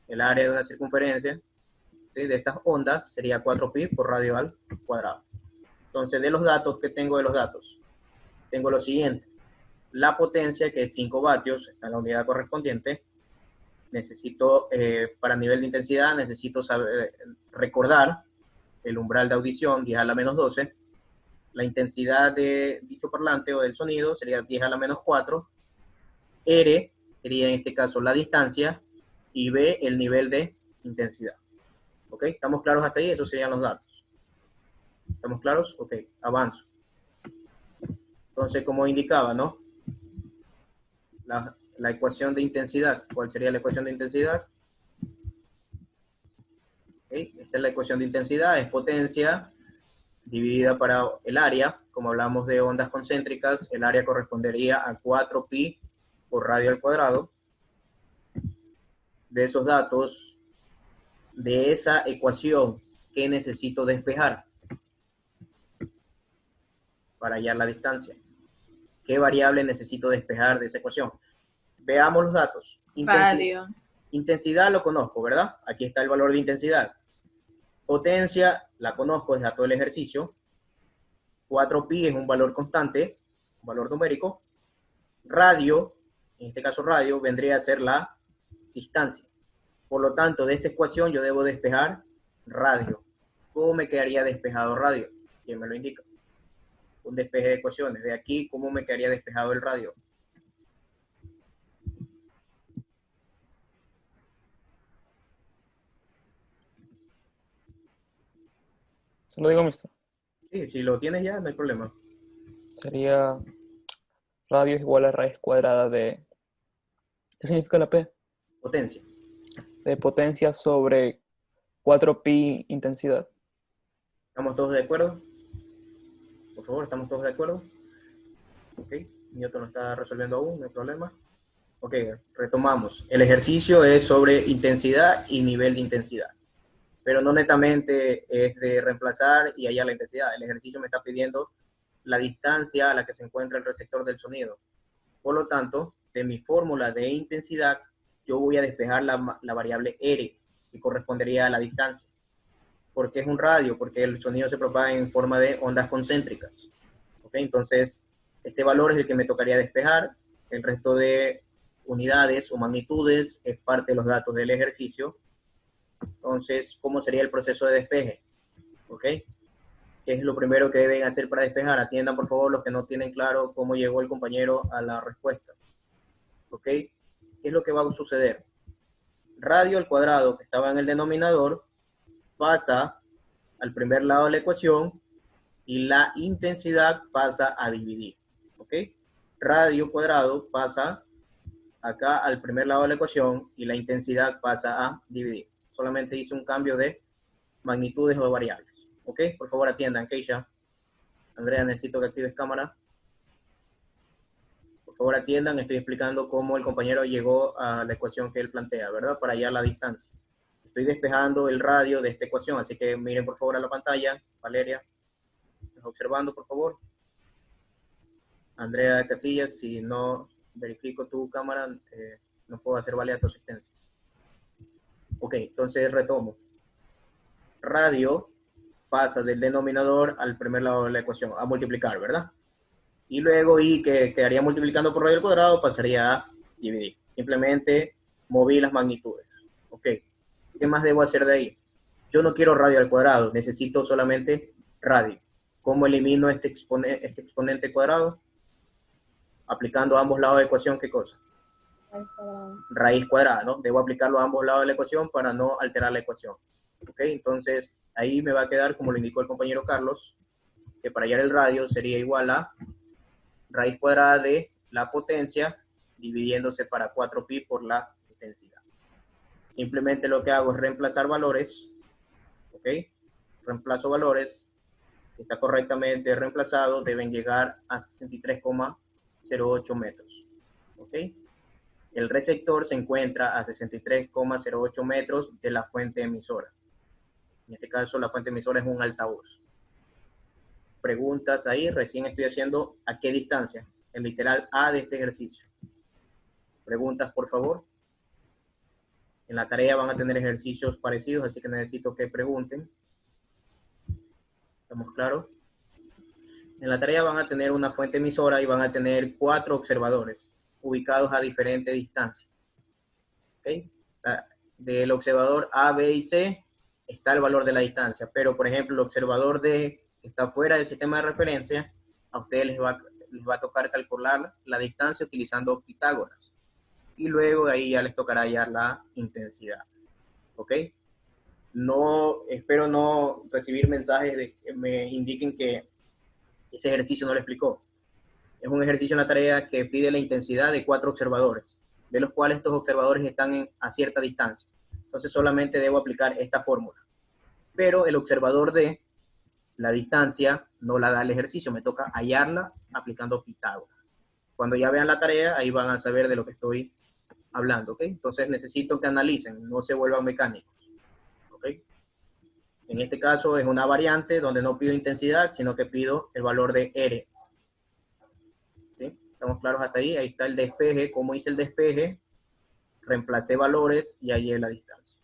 El área de una circunferencia, ¿sí?, de estas ondas sería 4pi por radio al cuadrado. Entonces, de los datos, ¿qué tengo de los datos? Tengo lo siguiente. La potencia, que es 5 vatios, está en la unidad correspondiente. Necesito, para nivel de intensidad, necesito recordar el umbral de audición, 10 a la menos 12. La intensidad de dicho parlante o del sonido sería 10 a la menos 4. R sería en este caso la distancia y B el nivel de intensidad. ¿Ok? ¿Estamos claros hasta ahí? Esos serían los datos. ¿Estamos claros? Ok, avanzo. Entonces, como indicaba, ¿no? La ecuación de intensidad. ¿Cuál sería la ecuación de intensidad? Okay. Esta es la ecuación de intensidad, es potencia dividida para el área. Como hablamos de ondas concéntricas, el área correspondería a 4pi por radio al cuadrado. De esos datos, de esa ecuación, ¿qué necesito despejar para hallar la distancia? ¿Qué variable necesito despejar de esa ecuación? Veamos los datos. Intensidad lo conozco, ¿verdad? Aquí está el valor de intensidad. Potencia la conozco, es dato del ejercicio. 4pi es un valor constante, un valor numérico. Radio, en este caso radio, vendría a ser la distancia. Por lo tanto, de esta ecuación yo debo despejar radio. ¿Cómo me quedaría despejado radio? ¿Quién me lo indica? Un despeje de ecuaciones. De aquí, ¿cómo me quedaría despejado el radio? Se lo digo, mister. Sí, si lo tienes ya, no hay problema. Sería radio es igual a raíz cuadrada de... ¿Qué significa la P? Potencia. De potencia sobre 4pi intensidad. ¿Estamos todos de acuerdo? Por favor, ¿estamos todos de acuerdo? Ok, Newton lo está resolviendo aún, no hay problema. Ok, retomamos. El ejercicio es sobre intensidad y nivel de intensidad. Pero no netamente es de reemplazar y hallar la intensidad. El ejercicio me está pidiendo la distancia a la que se encuentra el receptor del sonido. Por lo tanto, de mi fórmula de intensidad, yo voy a despejar la variable R, que correspondería a la distancia. ¿Por qué es un radio? Porque el sonido se propaga en forma de ondas concéntricas. ¿Ok? Entonces, este valor es el que me tocaría despejar. El resto de unidades o magnitudes es parte de los datos del ejercicio. Entonces, ¿cómo sería el proceso de despeje? ¿Ok? ¿Qué es lo primero que deben hacer para despejar? Atiendan, por favor, los que no tienen claro cómo llegó el compañero a la respuesta. ¿Ok? ¿Qué es lo que va a suceder? Radio al cuadrado, que estaba en el denominador, pasa al primer lado de la ecuación y la intensidad pasa a dividir. ¿Ok? Radio cuadrado pasa acá al primer lado de la ecuación y la intensidad pasa a dividir. Solamente hice un cambio de magnitudes o variables. ¿Ok? Por favor atiendan, Keisha. Andrea, necesito que actives cámara. Por favor atiendan, estoy explicando cómo el compañero llegó a la ecuación que él plantea, ¿verdad? Para hallar la distancia. Estoy despejando el radio de esta ecuación, así que miren por favor a la pantalla. Valeria, ¿estás observando por favor? Andrea Casillas, si no verifico tu cámara, no puedo hacer válida tu asistencia. Ok, entonces retomo. Radio pasa del denominador al primer lado de la ecuación, a multiplicar, ¿verdad? Y luego, y que quedaría multiplicando por radio al cuadrado, pasaría a dividir. Simplemente moví las magnitudes. Ok, ¿qué más debo hacer de ahí? Yo no quiero radio al cuadrado, necesito solamente radio. ¿Cómo elimino este exponente cuadrado? Aplicando a ambos lados de la ecuación, ¿qué cosa? Raíz cuadrada, ¿no? Debo aplicarlo a ambos lados de la ecuación para no alterar la ecuación. ¿Ok? Entonces, ahí me va a quedar, como lo indicó el compañero Carlos, que para hallar el radio sería igual a raíz cuadrada de la potencia dividiéndose para 4pi por la intensidad. Simplemente lo que hago es reemplazar valores. ¿Ok? Reemplazo valores. Si está correctamente reemplazado, deben llegar a 63,08 metros. ¿Ok? El receptor se encuentra a 63,08 metros de la fuente emisora. En este caso, la fuente emisora es un altavoz. Preguntas ahí, recién estoy haciendo a qué distancia, el literal A de este ejercicio. Preguntas, por favor. En la tarea van a tener ejercicios parecidos, así que necesito que pregunten. ¿Estamos claros? En la tarea van a tener una fuente emisora y van a tener 4 observadores ubicados a diferente distancia. ¿Okay? Del observador A, B y C está el valor de la distancia, pero por ejemplo el observador D que está fuera del sistema de referencia, a ustedes les va a tocar calcular la distancia utilizando Pitágoras. Y luego de ahí ya les tocará hallar la intensidad. ¿Ok? No, espero no recibir mensajes de que me indiquen que ese ejercicio no lo explicó. Es un ejercicio en la tarea que pide la intensidad de 4 observadores, de los cuales estos observadores están a cierta distancia. Entonces solamente debo aplicar esta fórmula. Pero el observador de la distancia no la da el ejercicio, me toca hallarla aplicando Pitágoras. Cuando ya vean la tarea, ahí van a saber de lo que estoy hablando, ¿ok? Entonces necesito que analicen, no se vuelvan mecánicos, ¿ok? En este caso es una variante donde no pido intensidad, sino que pido el valor de R. ¿Sí? ¿Estamos claros hasta ahí? Ahí está el despeje. ¿Cómo hice el despeje? Reemplacé valores y hallé la distancia.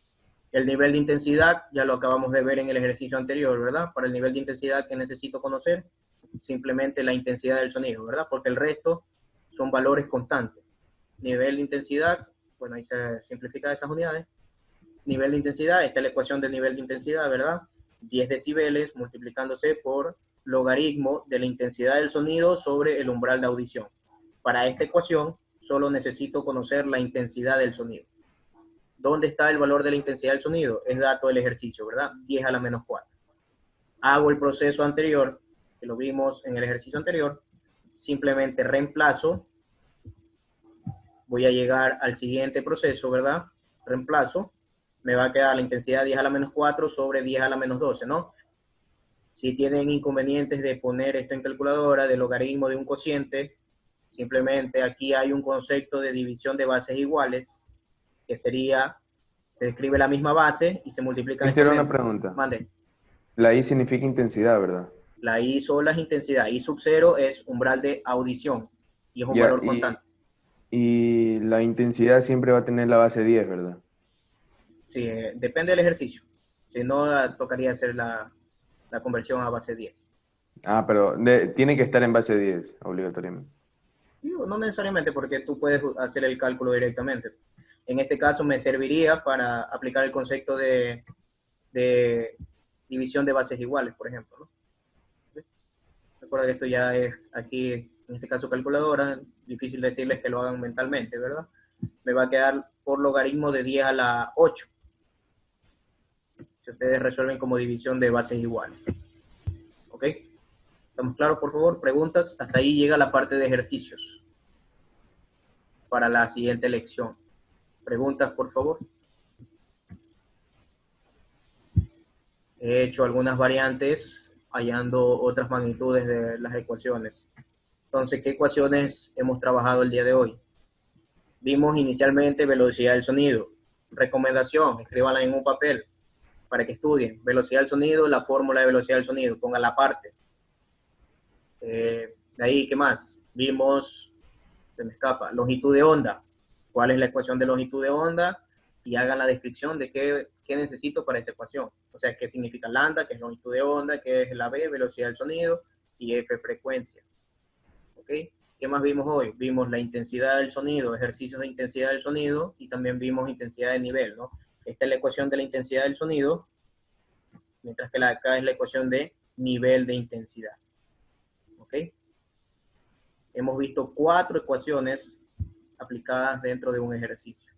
El nivel de intensidad ya lo acabamos de ver en el ejercicio anterior, ¿verdad? Para el nivel de intensidad que necesito conocer, simplemente la intensidad del sonido, ¿verdad? Porque el resto son valores constantes. Nivel de intensidad, bueno, ahí se simplifica estas unidades. Nivel de intensidad, esta es la ecuación del nivel de intensidad, ¿verdad? 10 decibeles multiplicándose por logaritmo de la intensidad del sonido sobre el umbral de audición. Para esta ecuación, solo necesito conocer la intensidad del sonido. ¿Dónde está el valor de la intensidad del sonido? Es dato del ejercicio, ¿verdad? 10 a la menos 4. hago el proceso anterior, que lo vimos en el ejercicio anterior, simplemente reemplazo, voy a llegar al siguiente proceso, ¿verdad? Reemplazo, me va a quedar la intensidad 10 a la menos 4 sobre 10 a la menos 12, ¿no? Si tienen inconvenientes de poner esto en calculadora, del logaritmo de un cociente, simplemente aquí hay un concepto de división de bases iguales, que sería, se escribe la misma base y se multiplica. Esta era una pregunta. Mande. La I significa intensidad, ¿verdad? La I sola es intensidad. I sub 0 es umbral de audición y es un valor constante. Y la intensidad siempre va a tener la base 10, ¿verdad? Sí, depende del ejercicio. Si no, tocaría hacer la conversión a base 10. Ah, pero tiene que estar en base 10, obligatoriamente. No necesariamente, porque tú puedes hacer el cálculo directamente. En este caso me serviría para aplicar el concepto de división de bases iguales, por ejemplo, ¿no? Recuerda que esto ya es aquí, en este caso calculadora, difícil decirles que lo hagan mentalmente, ¿verdad? Me va a quedar por logaritmo de 10 a la 8. Si ustedes resuelven como división de bases iguales. ¿Ok? ¿Estamos claros, por favor? Preguntas. Hasta ahí llega la parte de ejercicios. Para la siguiente lección. Preguntas, por favor. He hecho algunas variantes hallando otras magnitudes de las ecuaciones. Entonces, ¿qué ecuaciones hemos trabajado el día de hoy? Vimos inicialmente velocidad del sonido. Recomendación, escríbanla en un papel para que estudien. Velocidad del sonido, la fórmula de velocidad del sonido, pónganla aparte. De ahí, ¿qué más? Vimos, se me escapa, longitud de onda. ¿Cuál es la ecuación de longitud de onda? Y hagan la descripción de qué necesito para esa ecuación. O sea, qué significa lambda, qué es longitud de onda, qué es la B, velocidad del sonido, y F, frecuencia. ¿Ok? ¿Qué más vimos hoy? Vimos la intensidad del sonido, ejercicios de intensidad del sonido, y también vimos intensidad de nivel, ¿no? Esta es la ecuación de la intensidad del sonido, mientras que acá es la ecuación de nivel de intensidad. ¿Ok? Hemos visto 4 ecuaciones aplicadas dentro de un ejercicio.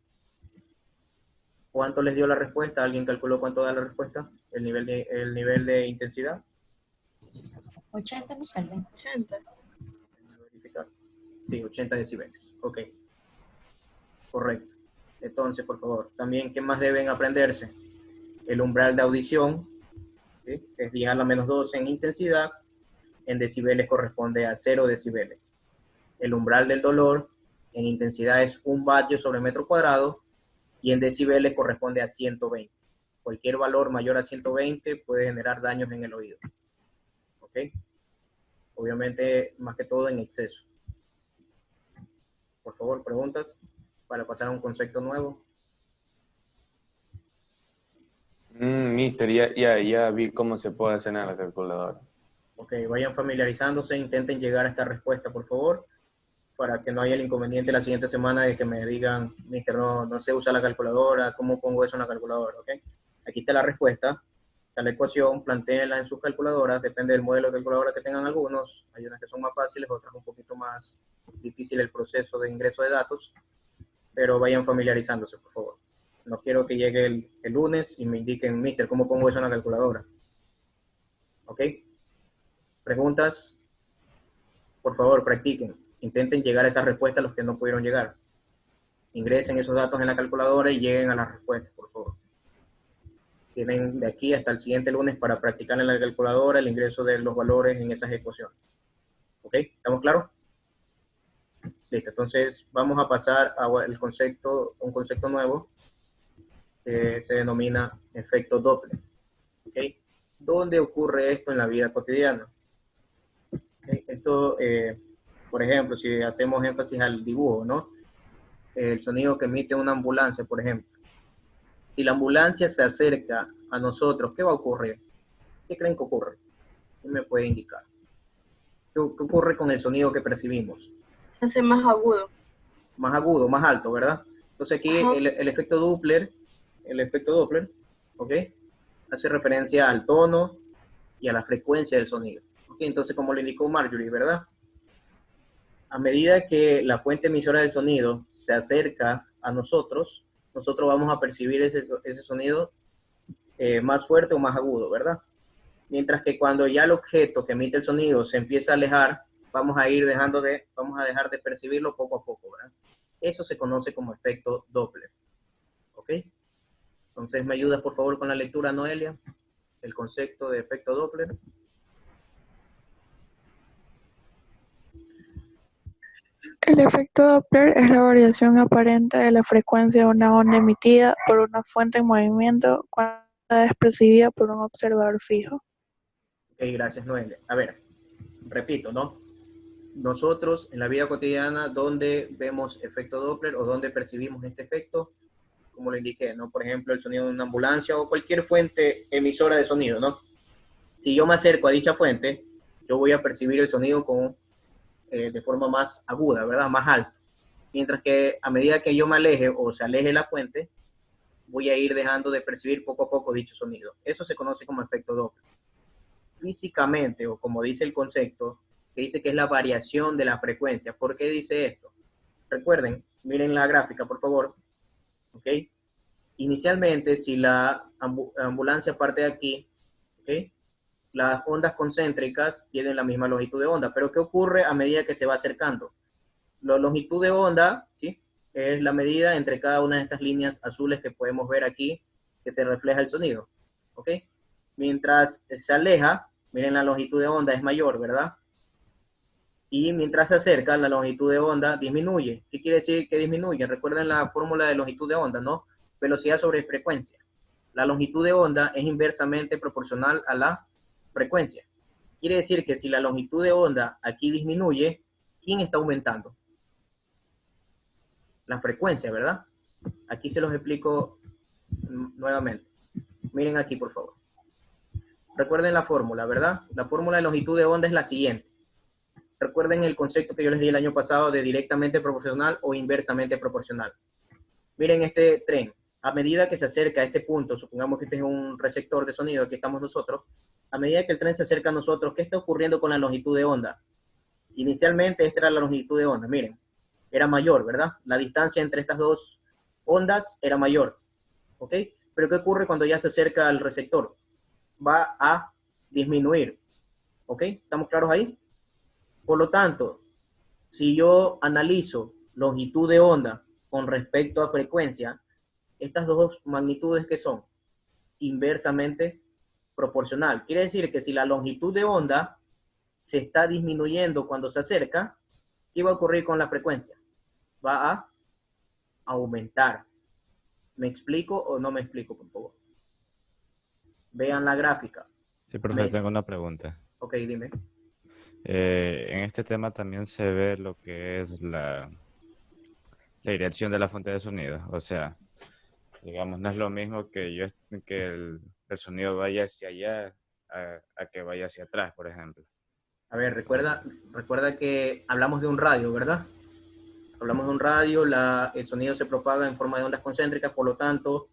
¿Cuánto les dio la respuesta? ¿Alguien calculó cuánto da la respuesta? ¿El nivel de intensidad? 80 me sale. 80. Sí, 80 decibeles. Ok. Correcto. Entonces, por favor, también, ¿qué más deben aprenderse? El umbral de audición, ¿sí? Es 10 a la menos 12 en intensidad, en decibeles corresponde a 0 decibeles. El umbral del dolor en intensidad es 1 vatio sobre metro cuadrado, y en decibeles corresponde a 120. Cualquier valor mayor a 120 puede generar daños en el oído. ¿Ok? Obviamente, más que todo en exceso. Por favor, preguntas para pasar a un concepto nuevo. Mister, ya vi cómo se puede hacer en la calculadora. Ok, vayan familiarizándose, intenten llegar a esta respuesta, por favor, para que no haya el inconveniente la siguiente semana de que me digan, mister, no sé usar la calculadora, ¿cómo pongo eso en la calculadora? ¿Ok? Aquí está la respuesta, está la ecuación, plantéenla en sus calculadoras, depende del modelo de calculadora que tengan algunos, hay unas que son más fáciles, otras un poquito más difícil el proceso de ingreso de datos, pero vayan familiarizándose, por favor. No quiero que llegue el lunes y me indiquen, mister, ¿cómo pongo eso en la calculadora? ¿Ok? ¿Preguntas? Por favor, practiquen. Intenten llegar a esa respuesta a los que no pudieron llegar. Ingresen esos datos en la calculadora y lleguen a la respuesta, por favor. Tienen de aquí hasta el siguiente lunes para practicar en la calculadora el ingreso de los valores en esas ecuaciones. ¿Ok? ¿Estamos claros? Listo. Entonces vamos a pasar a un concepto nuevo que se denomina efecto Doppler. ¿Ok? ¿Dónde ocurre esto en la vida cotidiana? ¿Okay? Esto... por ejemplo, si hacemos énfasis al dibujo, ¿no? El sonido que emite una ambulancia, por ejemplo. Si la ambulancia se acerca a nosotros, ¿qué va a ocurrir? ¿Qué creen que ocurre? ¿Quién me puede indicar? ¿Qué ocurre con el sonido que percibimos? Se hace más agudo. Más agudo, más alto, ¿verdad? Entonces aquí el efecto Doppler, ¿ok? Hace referencia al tono y a la frecuencia del sonido. ¿Ok? Entonces, como lo indicó Marjorie, ¿verdad? A medida que la fuente emisora del sonido se acerca a nosotros vamos a percibir ese sonido más fuerte o más agudo, ¿verdad? Mientras que cuando ya el objeto que emite el sonido se empieza a alejar, vamos a dejar de percibirlo poco a poco, ¿verdad? Eso se conoce como efecto Doppler. ¿Ok? Entonces, ¿me ayudas por favor con la lectura, Noelia? El concepto de efecto Doppler. El efecto Doppler es la variación aparente de la frecuencia de una onda emitida por una fuente en movimiento cuando es percibida por un observador fijo. Ok, gracias, Noelia. A ver, repito, ¿no? Nosotros en la vida cotidiana, ¿dónde vemos efecto Doppler o dónde percibimos este efecto? Como lo indiqué, ¿no? Por ejemplo, el sonido de una ambulancia o cualquier fuente emisora de sonido, ¿no? Si yo me acerco a dicha fuente, yo voy a percibir el sonido de forma más aguda, ¿verdad? Más alta. Mientras que a medida que yo me aleje o se aleje la fuente, voy a ir dejando de percibir poco a poco dicho sonido. Eso se conoce como efecto Doppler. Físicamente, o como dice el concepto, que dice que es la variación de la frecuencia. ¿Por qué dice esto? Recuerden, miren la gráfica, por favor. ¿Ok? Inicialmente, si la ambulancia parte de aquí, ¿ok? Las ondas concéntricas tienen la misma longitud de onda, pero ¿qué ocurre a medida que se va acercando? La longitud de onda, ¿sí? Es la medida entre cada una de estas líneas azules que podemos ver aquí, que se refleja el sonido, ¿ok? Mientras se aleja, miren la longitud de onda es mayor, ¿verdad? Y mientras se acerca, la longitud de onda disminuye. ¿Qué quiere decir que disminuye? Recuerden la fórmula de longitud de onda, ¿no? Velocidad sobre frecuencia. La longitud de onda es inversamente proporcional a la frecuencia. Quiere decir que si la longitud de onda aquí disminuye, ¿quién está aumentando? La frecuencia, ¿verdad? Aquí se los explico nuevamente. Miren aquí, por favor. Recuerden la fórmula, ¿verdad? La fórmula de longitud de onda es la siguiente. Recuerden el concepto que yo les di el año pasado de directamente proporcional o inversamente proporcional. Miren este tren. A medida que se acerca a este punto, supongamos que este es un receptor de sonido, aquí estamos nosotros, a medida que el tren se acerca a nosotros, ¿qué está ocurriendo con la longitud de onda? Inicialmente esta era la longitud de onda, miren, era mayor, ¿verdad? La distancia entre estas dos ondas era mayor, ¿ok? Pero ¿qué ocurre cuando ya se acerca al receptor? Va a disminuir, ¿ok? ¿Estamos claros ahí? Por lo tanto, si yo analizo longitud de onda con respecto a frecuencia, estas dos magnitudes que son inversamente proporcional. Quiere decir que si la longitud de onda se está disminuyendo cuando se acerca, ¿qué va a ocurrir con la frecuencia? Va a aumentar. ¿Me explico o no me explico, por favor? Vean la gráfica. Sí, profe, tengo una pregunta. Ok, dime. En este tema también se ve lo que es la dirección de la fuente de sonido. O sea, digamos, no es lo mismo que el sonido vaya hacia allá a que vaya hacia atrás, por ejemplo. A ver, recuerda que hablamos de un radio, ¿verdad? Hablamos de un radio, el sonido se propaga en forma de ondas concéntricas, por lo tanto,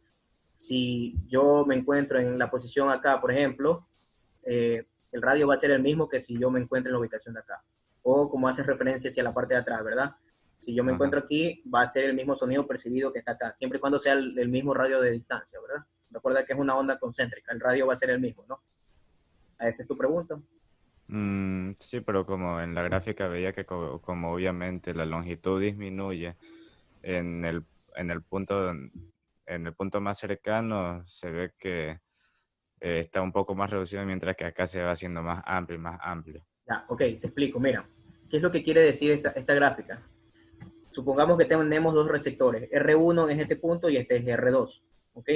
si yo me encuentro en la posición acá, por ejemplo, el radio va a ser el mismo que si yo me encuentro en la ubicación de acá. O como hace referencia hacia la parte de atrás, ¿verdad? Si yo me encuentro aquí, va a ser el mismo sonido percibido que está acá, siempre y cuando sea el mismo radio de distancia, ¿verdad? Recuerda que es una onda concéntrica, el radio va a ser el mismo, ¿no? ¿Esa es tu pregunta? Sí, pero como en la gráfica veía que como obviamente la longitud disminuye en el punto más cercano, se ve que está un poco más reducido, mientras que acá se va haciendo más amplio y más amplio. Ya, ok, te explico. Mira, ¿qué es lo que quiere decir esta gráfica? Supongamos que tenemos dos receptores, R1 es este punto y este es R2, ¿ok?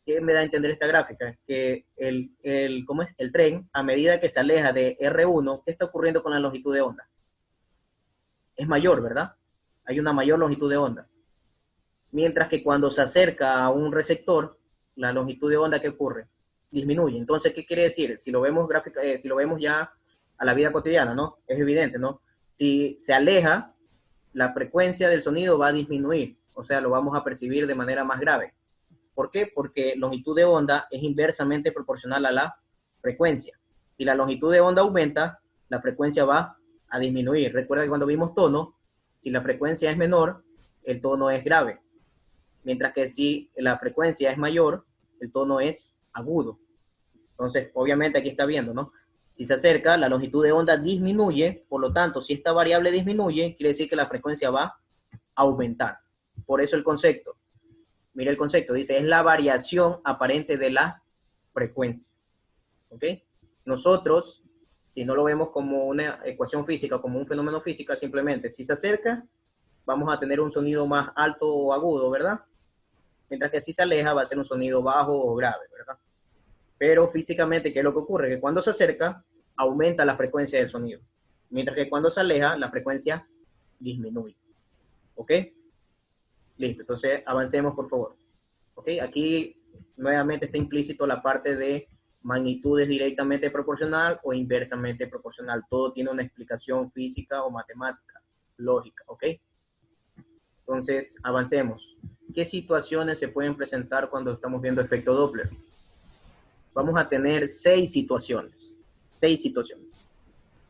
¿Qué me da a entender esta gráfica? Que el tren, a medida que se aleja de R1, ¿qué está ocurriendo con la longitud de onda? Es mayor, ¿verdad? Hay una mayor longitud de onda. Mientras que cuando se acerca a un receptor, la longitud de onda, ¿qué ocurre? Disminuye. Entonces, ¿qué quiere decir? Si lo vemos si lo vemos ya a la vida cotidiana, ¿no? Es evidente, ¿no? Si se aleja, la frecuencia del sonido va a disminuir. O sea, lo vamos a percibir de manera más grave. ¿Por qué? Porque longitud de onda es inversamente proporcional a la frecuencia. Si la longitud de onda aumenta, la frecuencia va a disminuir. Recuerda que cuando vimos tono, si la frecuencia es menor, el tono es grave. Mientras que si la frecuencia es mayor, el tono es agudo. Entonces, obviamente aquí está viendo, ¿no? Si se acerca, la longitud de onda disminuye, por lo tanto, si esta variable disminuye, quiere decir que la frecuencia va a aumentar. Por eso el concepto. Mira el concepto, dice, es la variación aparente de la frecuencia. ¿Ok? Nosotros, si no lo vemos como una ecuación física, como un fenómeno físico, simplemente, si se acerca, vamos a tener un sonido más alto o agudo, ¿verdad? Mientras que si se aleja, va a ser un sonido bajo o grave, ¿verdad? Pero físicamente, ¿qué es lo que ocurre? Que cuando se acerca, aumenta la frecuencia del sonido. Mientras que cuando se aleja, la frecuencia disminuye. ¿Ok? Listo, entonces avancemos, por favor. ¿Ok? Aquí nuevamente está implícito la parte de magnitudes directamente proporcional o inversamente proporcional. Todo tiene una explicación física o matemática, lógica. ¿Ok? Entonces, avancemos. ¿Qué situaciones se pueden presentar cuando estamos viendo efecto Doppler? Vamos a tener 6 situaciones. 6 situaciones.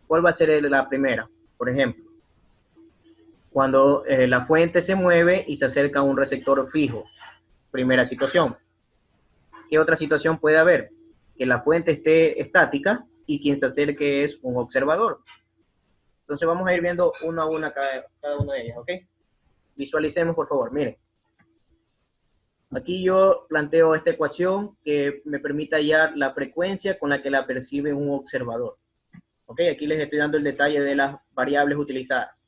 ¿Cuál va a ser la primera? Por ejemplo, cuando la fuente se mueve y se acerca a un receptor fijo. Primera situación. ¿Qué otra situación puede haber? Que la fuente esté estática y quien se acerque es un observador. Entonces vamos a ir viendo una a una cada una de ellas, ¿ok? Visualicemos, por favor, miren. Aquí yo planteo esta ecuación que me permite hallar la frecuencia con la que la percibe un observador. ¿Ok? Aquí les estoy dando el detalle de las variables utilizadas.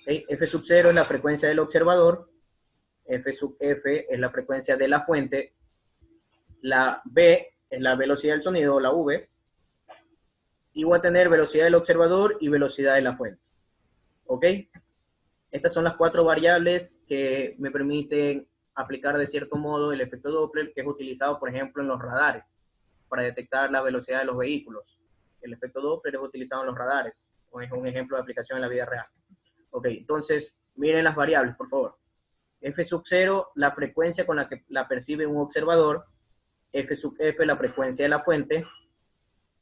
¿Okay? F sub 0 es la frecuencia del observador. F sub f es la frecuencia de la fuente. La V es la velocidad del sonido, la V. Y voy a tener velocidad del observador y velocidad de la fuente. ¿Ok? Estas son las 4 variables que me permiten aplicar de cierto modo el efecto Doppler, que es utilizado, por ejemplo, en los radares, para detectar la velocidad de los vehículos. El efecto Doppler es utilizado en los radares, es un ejemplo de aplicación en la vida real. Ok, entonces, miren las variables, por favor. F sub 0, la frecuencia con la que la percibe un observador. F sub f, la frecuencia de la fuente.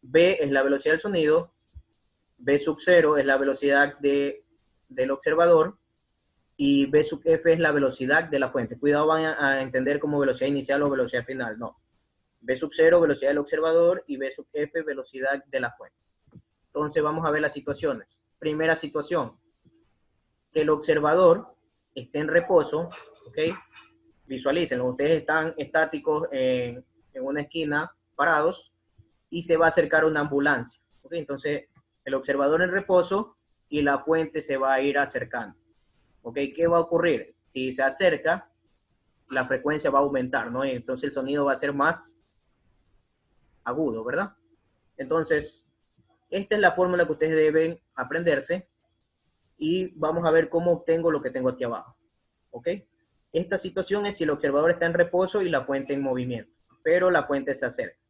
V es la velocidad del sonido. V sub 0 es la velocidad del observador. Y V sub f es la velocidad de la fuente. Cuidado, van a entender como velocidad inicial o velocidad final. No. V sub 0, velocidad del observador, y V sub f, velocidad de la fuente. Entonces vamos a ver las situaciones. Primera situación, que el observador esté en reposo, ¿ok? Visualícenlo, ustedes están estáticos en una esquina, parados, y se va a acercar una ambulancia, ¿ok? Entonces, el observador en reposo y la fuente se va a ir acercando. ¿Ok? ¿Qué va a ocurrir? Si se acerca, la frecuencia va a aumentar, ¿no? Y entonces el sonido va a ser más agudo, ¿verdad? Entonces, esta es la fórmula que ustedes deben aprenderse y vamos a ver cómo obtengo lo que tengo aquí abajo. ¿Ok? Esta situación es si el observador está en reposo y la fuente en movimiento, pero la fuente se acerca.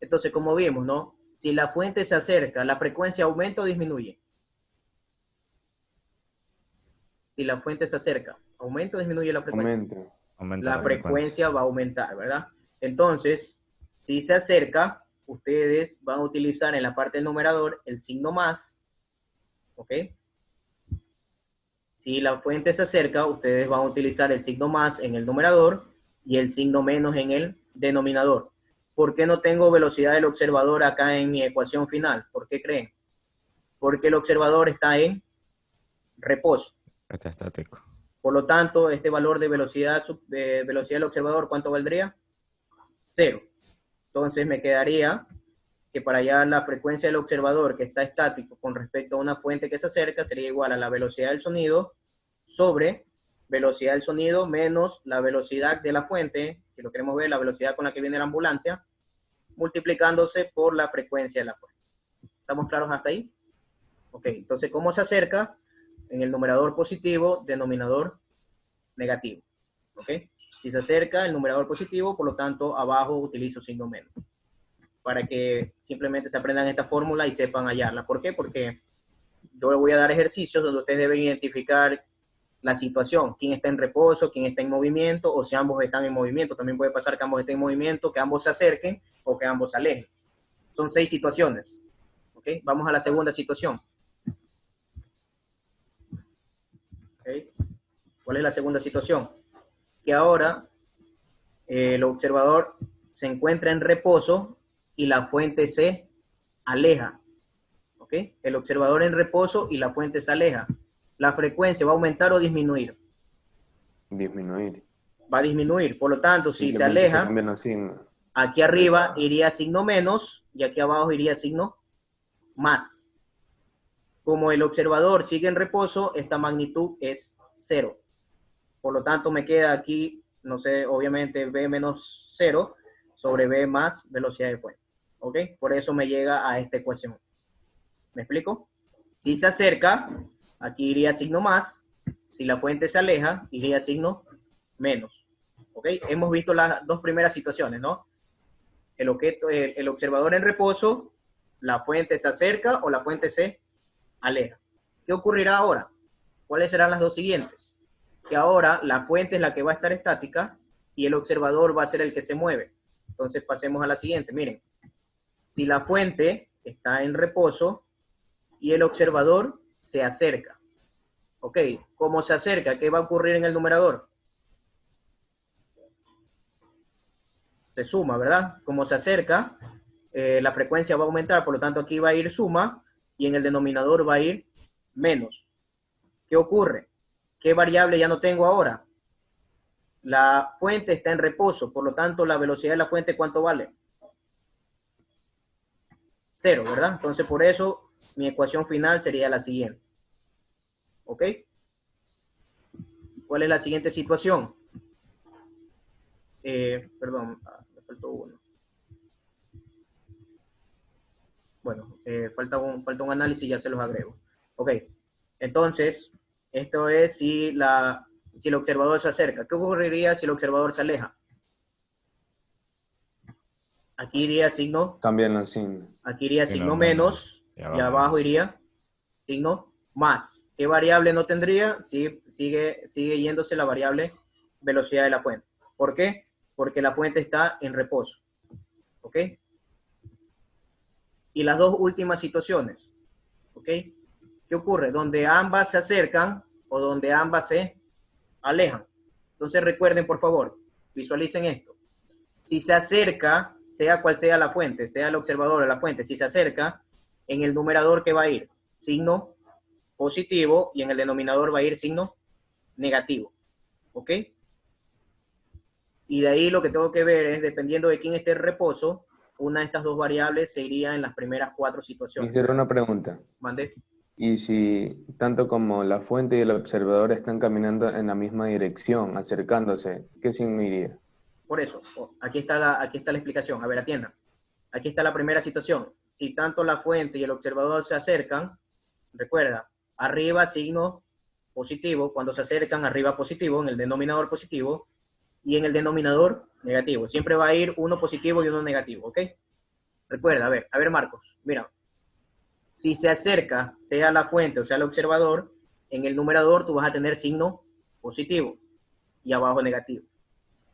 Entonces, como vimos, ¿no? Si la fuente se acerca, ¿la frecuencia aumenta o disminuye? Si la fuente se acerca, ¿aumenta o disminuye la frecuencia? Aumenta La frecuencia va a aumentar, ¿verdad? Entonces, si se acerca, ustedes van a utilizar en la parte del numerador el signo más, ¿ok? Si la fuente se acerca, ustedes van a utilizar el signo más en el numerador y el signo menos en el denominador. ¿Por qué no tengo velocidad del observador acá en mi ecuación final? ¿Por qué creen? Porque el observador está en reposo. Está estático. Por lo tanto, este valor de velocidad del observador, ¿cuánto valdría? 0. Entonces me quedaría que para hallar la frecuencia del observador que está estático con respecto a una fuente que se acerca sería igual a la velocidad del sonido sobre velocidad del sonido menos la velocidad de la fuente, si lo queremos ver, la velocidad con la que viene la ambulancia, multiplicándose por la frecuencia de la fuente. ¿Estamos claros hasta ahí? Ok, entonces, ¿cómo se acerca? En el numerador positivo, denominador negativo. ¿Ok? Si se acerca el numerador positivo, por lo tanto, abajo utilizo signo menos. Para que simplemente se aprendan esta fórmula y sepan hallarla. ¿Por qué? Porque yo les voy a dar ejercicios donde ustedes deben identificar la situación. Quién está en reposo, quién está en movimiento, o si ambos están en movimiento. También puede pasar que ambos estén en movimiento, que ambos se acerquen o que ambos se alejen. Son 6 situaciones. ¿Ok? Vamos a la segunda situación. ¿Okay? ¿Cuál es la segunda situación? Que ahora el observador se encuentra en reposo y la fuente se aleja. ¿Ok? El observador en reposo y la fuente se aleja. ¿La frecuencia va a aumentar o disminuir? Disminuir. Va a disminuir. Por lo tanto, si se Simplemente aleja, cambian los signos. aquí arriba iría signo menos y aquí abajo iría signo más. Como el observador sigue en reposo, esta magnitud es 0. Por lo tanto, me queda aquí, no sé, obviamente V menos 0 sobre V más velocidad de fuente. ¿Ok? Por eso me llega a esta ecuación. ¿Me explico? Si se acerca, aquí iría signo más. Si la fuente se aleja, iría signo menos. ¿Ok? Hemos visto las dos primeras situaciones, ¿no? El observador en reposo, la fuente se acerca o la fuente se aleja. ¿Qué ocurrirá ahora? ¿Cuáles serán las dos siguientes? Que ahora la fuente es la que va a estar estática y el observador va a ser el que se mueve. Entonces pasemos a la siguiente. Miren, si la fuente está en reposo y el observador se acerca. ¿Ok? ¿Cómo se acerca? ¿Qué va a ocurrir en el numerador? Se suma, ¿verdad? Como se acerca, la frecuencia va a aumentar, por lo tanto aquí va a ir suma y en el denominador va a ir menos. ¿Qué ocurre? ¿Qué variable ya no tengo ahora? La fuente está en reposo, por lo tanto la velocidad de la fuente, ¿cuánto vale? 0, ¿verdad? Entonces por eso mi ecuación final sería la siguiente. ¿Ok? ¿Cuál es la siguiente situación? Perdón, me faltó uno. Bueno, falta un análisis, ya se los agrego. Ok, entonces, esto es si el observador se acerca. ¿Qué ocurriría si el observador se aleja? Aquí iría signo. Cambian los signos. Aquí iría signo menos y abajo iría signo más. ¿Qué variable no tendría? Sí, sigue yéndose la variable velocidad de la fuente. ¿Por qué? Porque la fuente está en reposo. ¿Ok? Y las dos últimas situaciones. ¿Ok? ¿Qué ocurre? Donde ambas se acercan o donde ambas se alejan. Entonces recuerden, por favor, visualicen esto. Si se acerca, sea cual sea la fuente, sea el observador o la fuente, si se acerca, en el numerador que va a ir signo positivo y en el denominador va a ir signo negativo. ¿Ok? Y de ahí lo que tengo que ver es, dependiendo de quién esté en reposo, una de estas dos variables se iría en las primeras 4 situaciones. Hicieron una pregunta. Mande. Y si tanto como la fuente y el observador están caminando en la misma dirección, acercándose, ¿qué signo iría? Por eso, aquí está la explicación. A ver, atiendan. Aquí está la primera situación. Si tanto la fuente y el observador se acercan, recuerda, arriba signo positivo, cuando se acercan, arriba positivo, en el denominador positivo, y en el denominador negativo. Siempre va a ir uno positivo y uno negativo, ¿ok? Recuerda, a ver Marcos, mira. Si se acerca, sea la fuente o sea el observador, en el numerador tú vas a tener signo positivo y abajo negativo.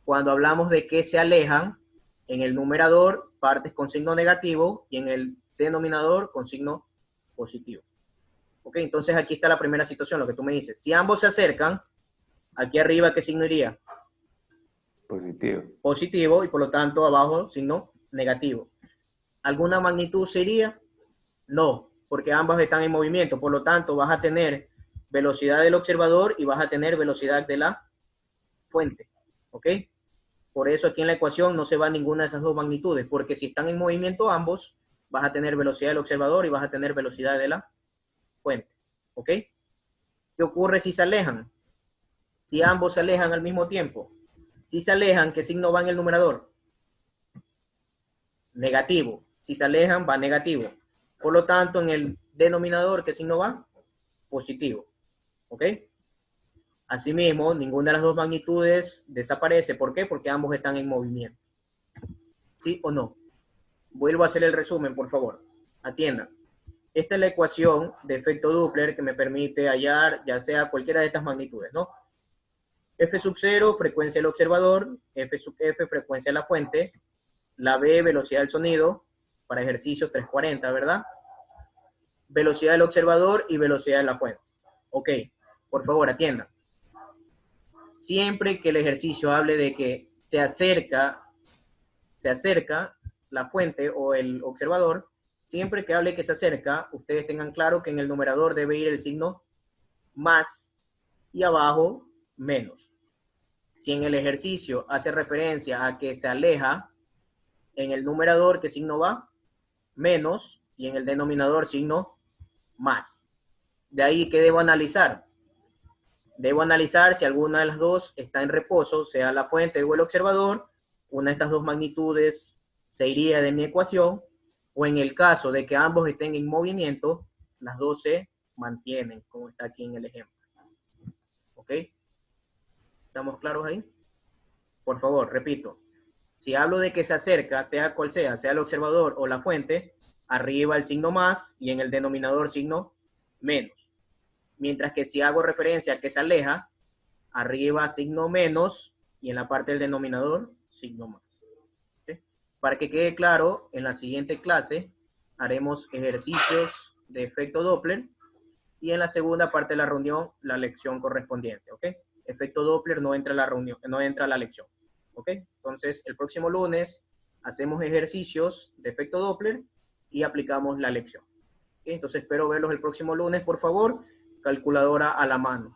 Cuando hablamos de que se alejan, en el numerador partes con signo negativo y en el denominador con signo positivo. ¿Ok? Entonces aquí está la primera situación, lo que tú me dices. Si ambos se acercan, aquí arriba, ¿qué signo iría? Positivo. Positivo y por lo tanto abajo signo negativo. ¿Alguna magnitud sería? No, porque ambas están en movimiento. Por lo tanto vas a tener velocidad del observador y vas a tener velocidad de la fuente. ¿Ok? Por eso aquí en la ecuación no se va ninguna de esas dos magnitudes, porque si están en movimiento ambos, vas a tener velocidad del observador y vas a tener velocidad de la fuente. ¿Ok? ¿Qué ocurre si se alejan? Si ambos se alejan al mismo tiempo. Si se alejan, ¿qué signo va en el numerador? Negativo. Si se alejan, va negativo. Por lo tanto, en el denominador, ¿qué signo va? Positivo. ¿Ok? Asimismo, ninguna de las dos magnitudes desaparece. ¿Por qué? Porque ambos están en movimiento. ¿Sí o no? Vuelvo a hacer el resumen, por favor. Atiendan. Esta es la ecuación de efecto Doppler que me permite hallar ya sea cualquiera de estas magnitudes, ¿no? F sub 0, frecuencia del observador, F sub F, frecuencia de la fuente, la B, velocidad del sonido, para ejercicio 340, ¿verdad? Velocidad del observador y velocidad de la fuente. Ok, por favor, atiendan. Siempre que el ejercicio hable de que se acerca se acerca la fuente o el observador, siempre que hable que se acerca, ustedes tengan claro que en el numerador debe ir el signo más y abajo menos. Si en el ejercicio hace referencia a que se aleja, en el numerador, ¿qué signo va? Menos, y en el denominador, signo más. De ahí, ¿qué debo analizar? Debo analizar si alguna de las dos está en reposo, sea la fuente o el observador. Una de estas dos magnitudes se iría de mi ecuación, o en el caso de que ambos estén en movimiento, las dos se mantienen, como está aquí en el ejemplo. ¿Ok? ¿Estamos claros ahí? Por favor, repito. Si hablo de que se acerca, sea cual sea el observador o la fuente, arriba el signo más y en el denominador signo menos. Mientras que si hago referencia a que se aleja, arriba signo menos y en la parte del denominador signo más. ¿Okay? Para que quede claro, en la siguiente clase haremos ejercicios de efecto Doppler y en la segunda parte de la reunión la lección correspondiente. ¿Ok? Efecto Doppler no entra a la reunión, no entra a la lección. ¿Ok? Entonces, el próximo lunes hacemos ejercicios de efecto Doppler y aplicamos la lección. ¿Ok? Entonces, espero verlos el próximo lunes, por favor. Calculadora a la mano.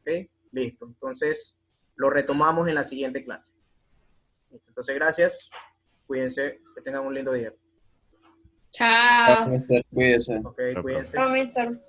¿Ok? Listo. Entonces, lo retomamos en la siguiente clase. Listo. Entonces, gracias. Cuídense. Que tengan un lindo día. Chao. Mister, cuídese. Ok, cuídense. Chao, mister.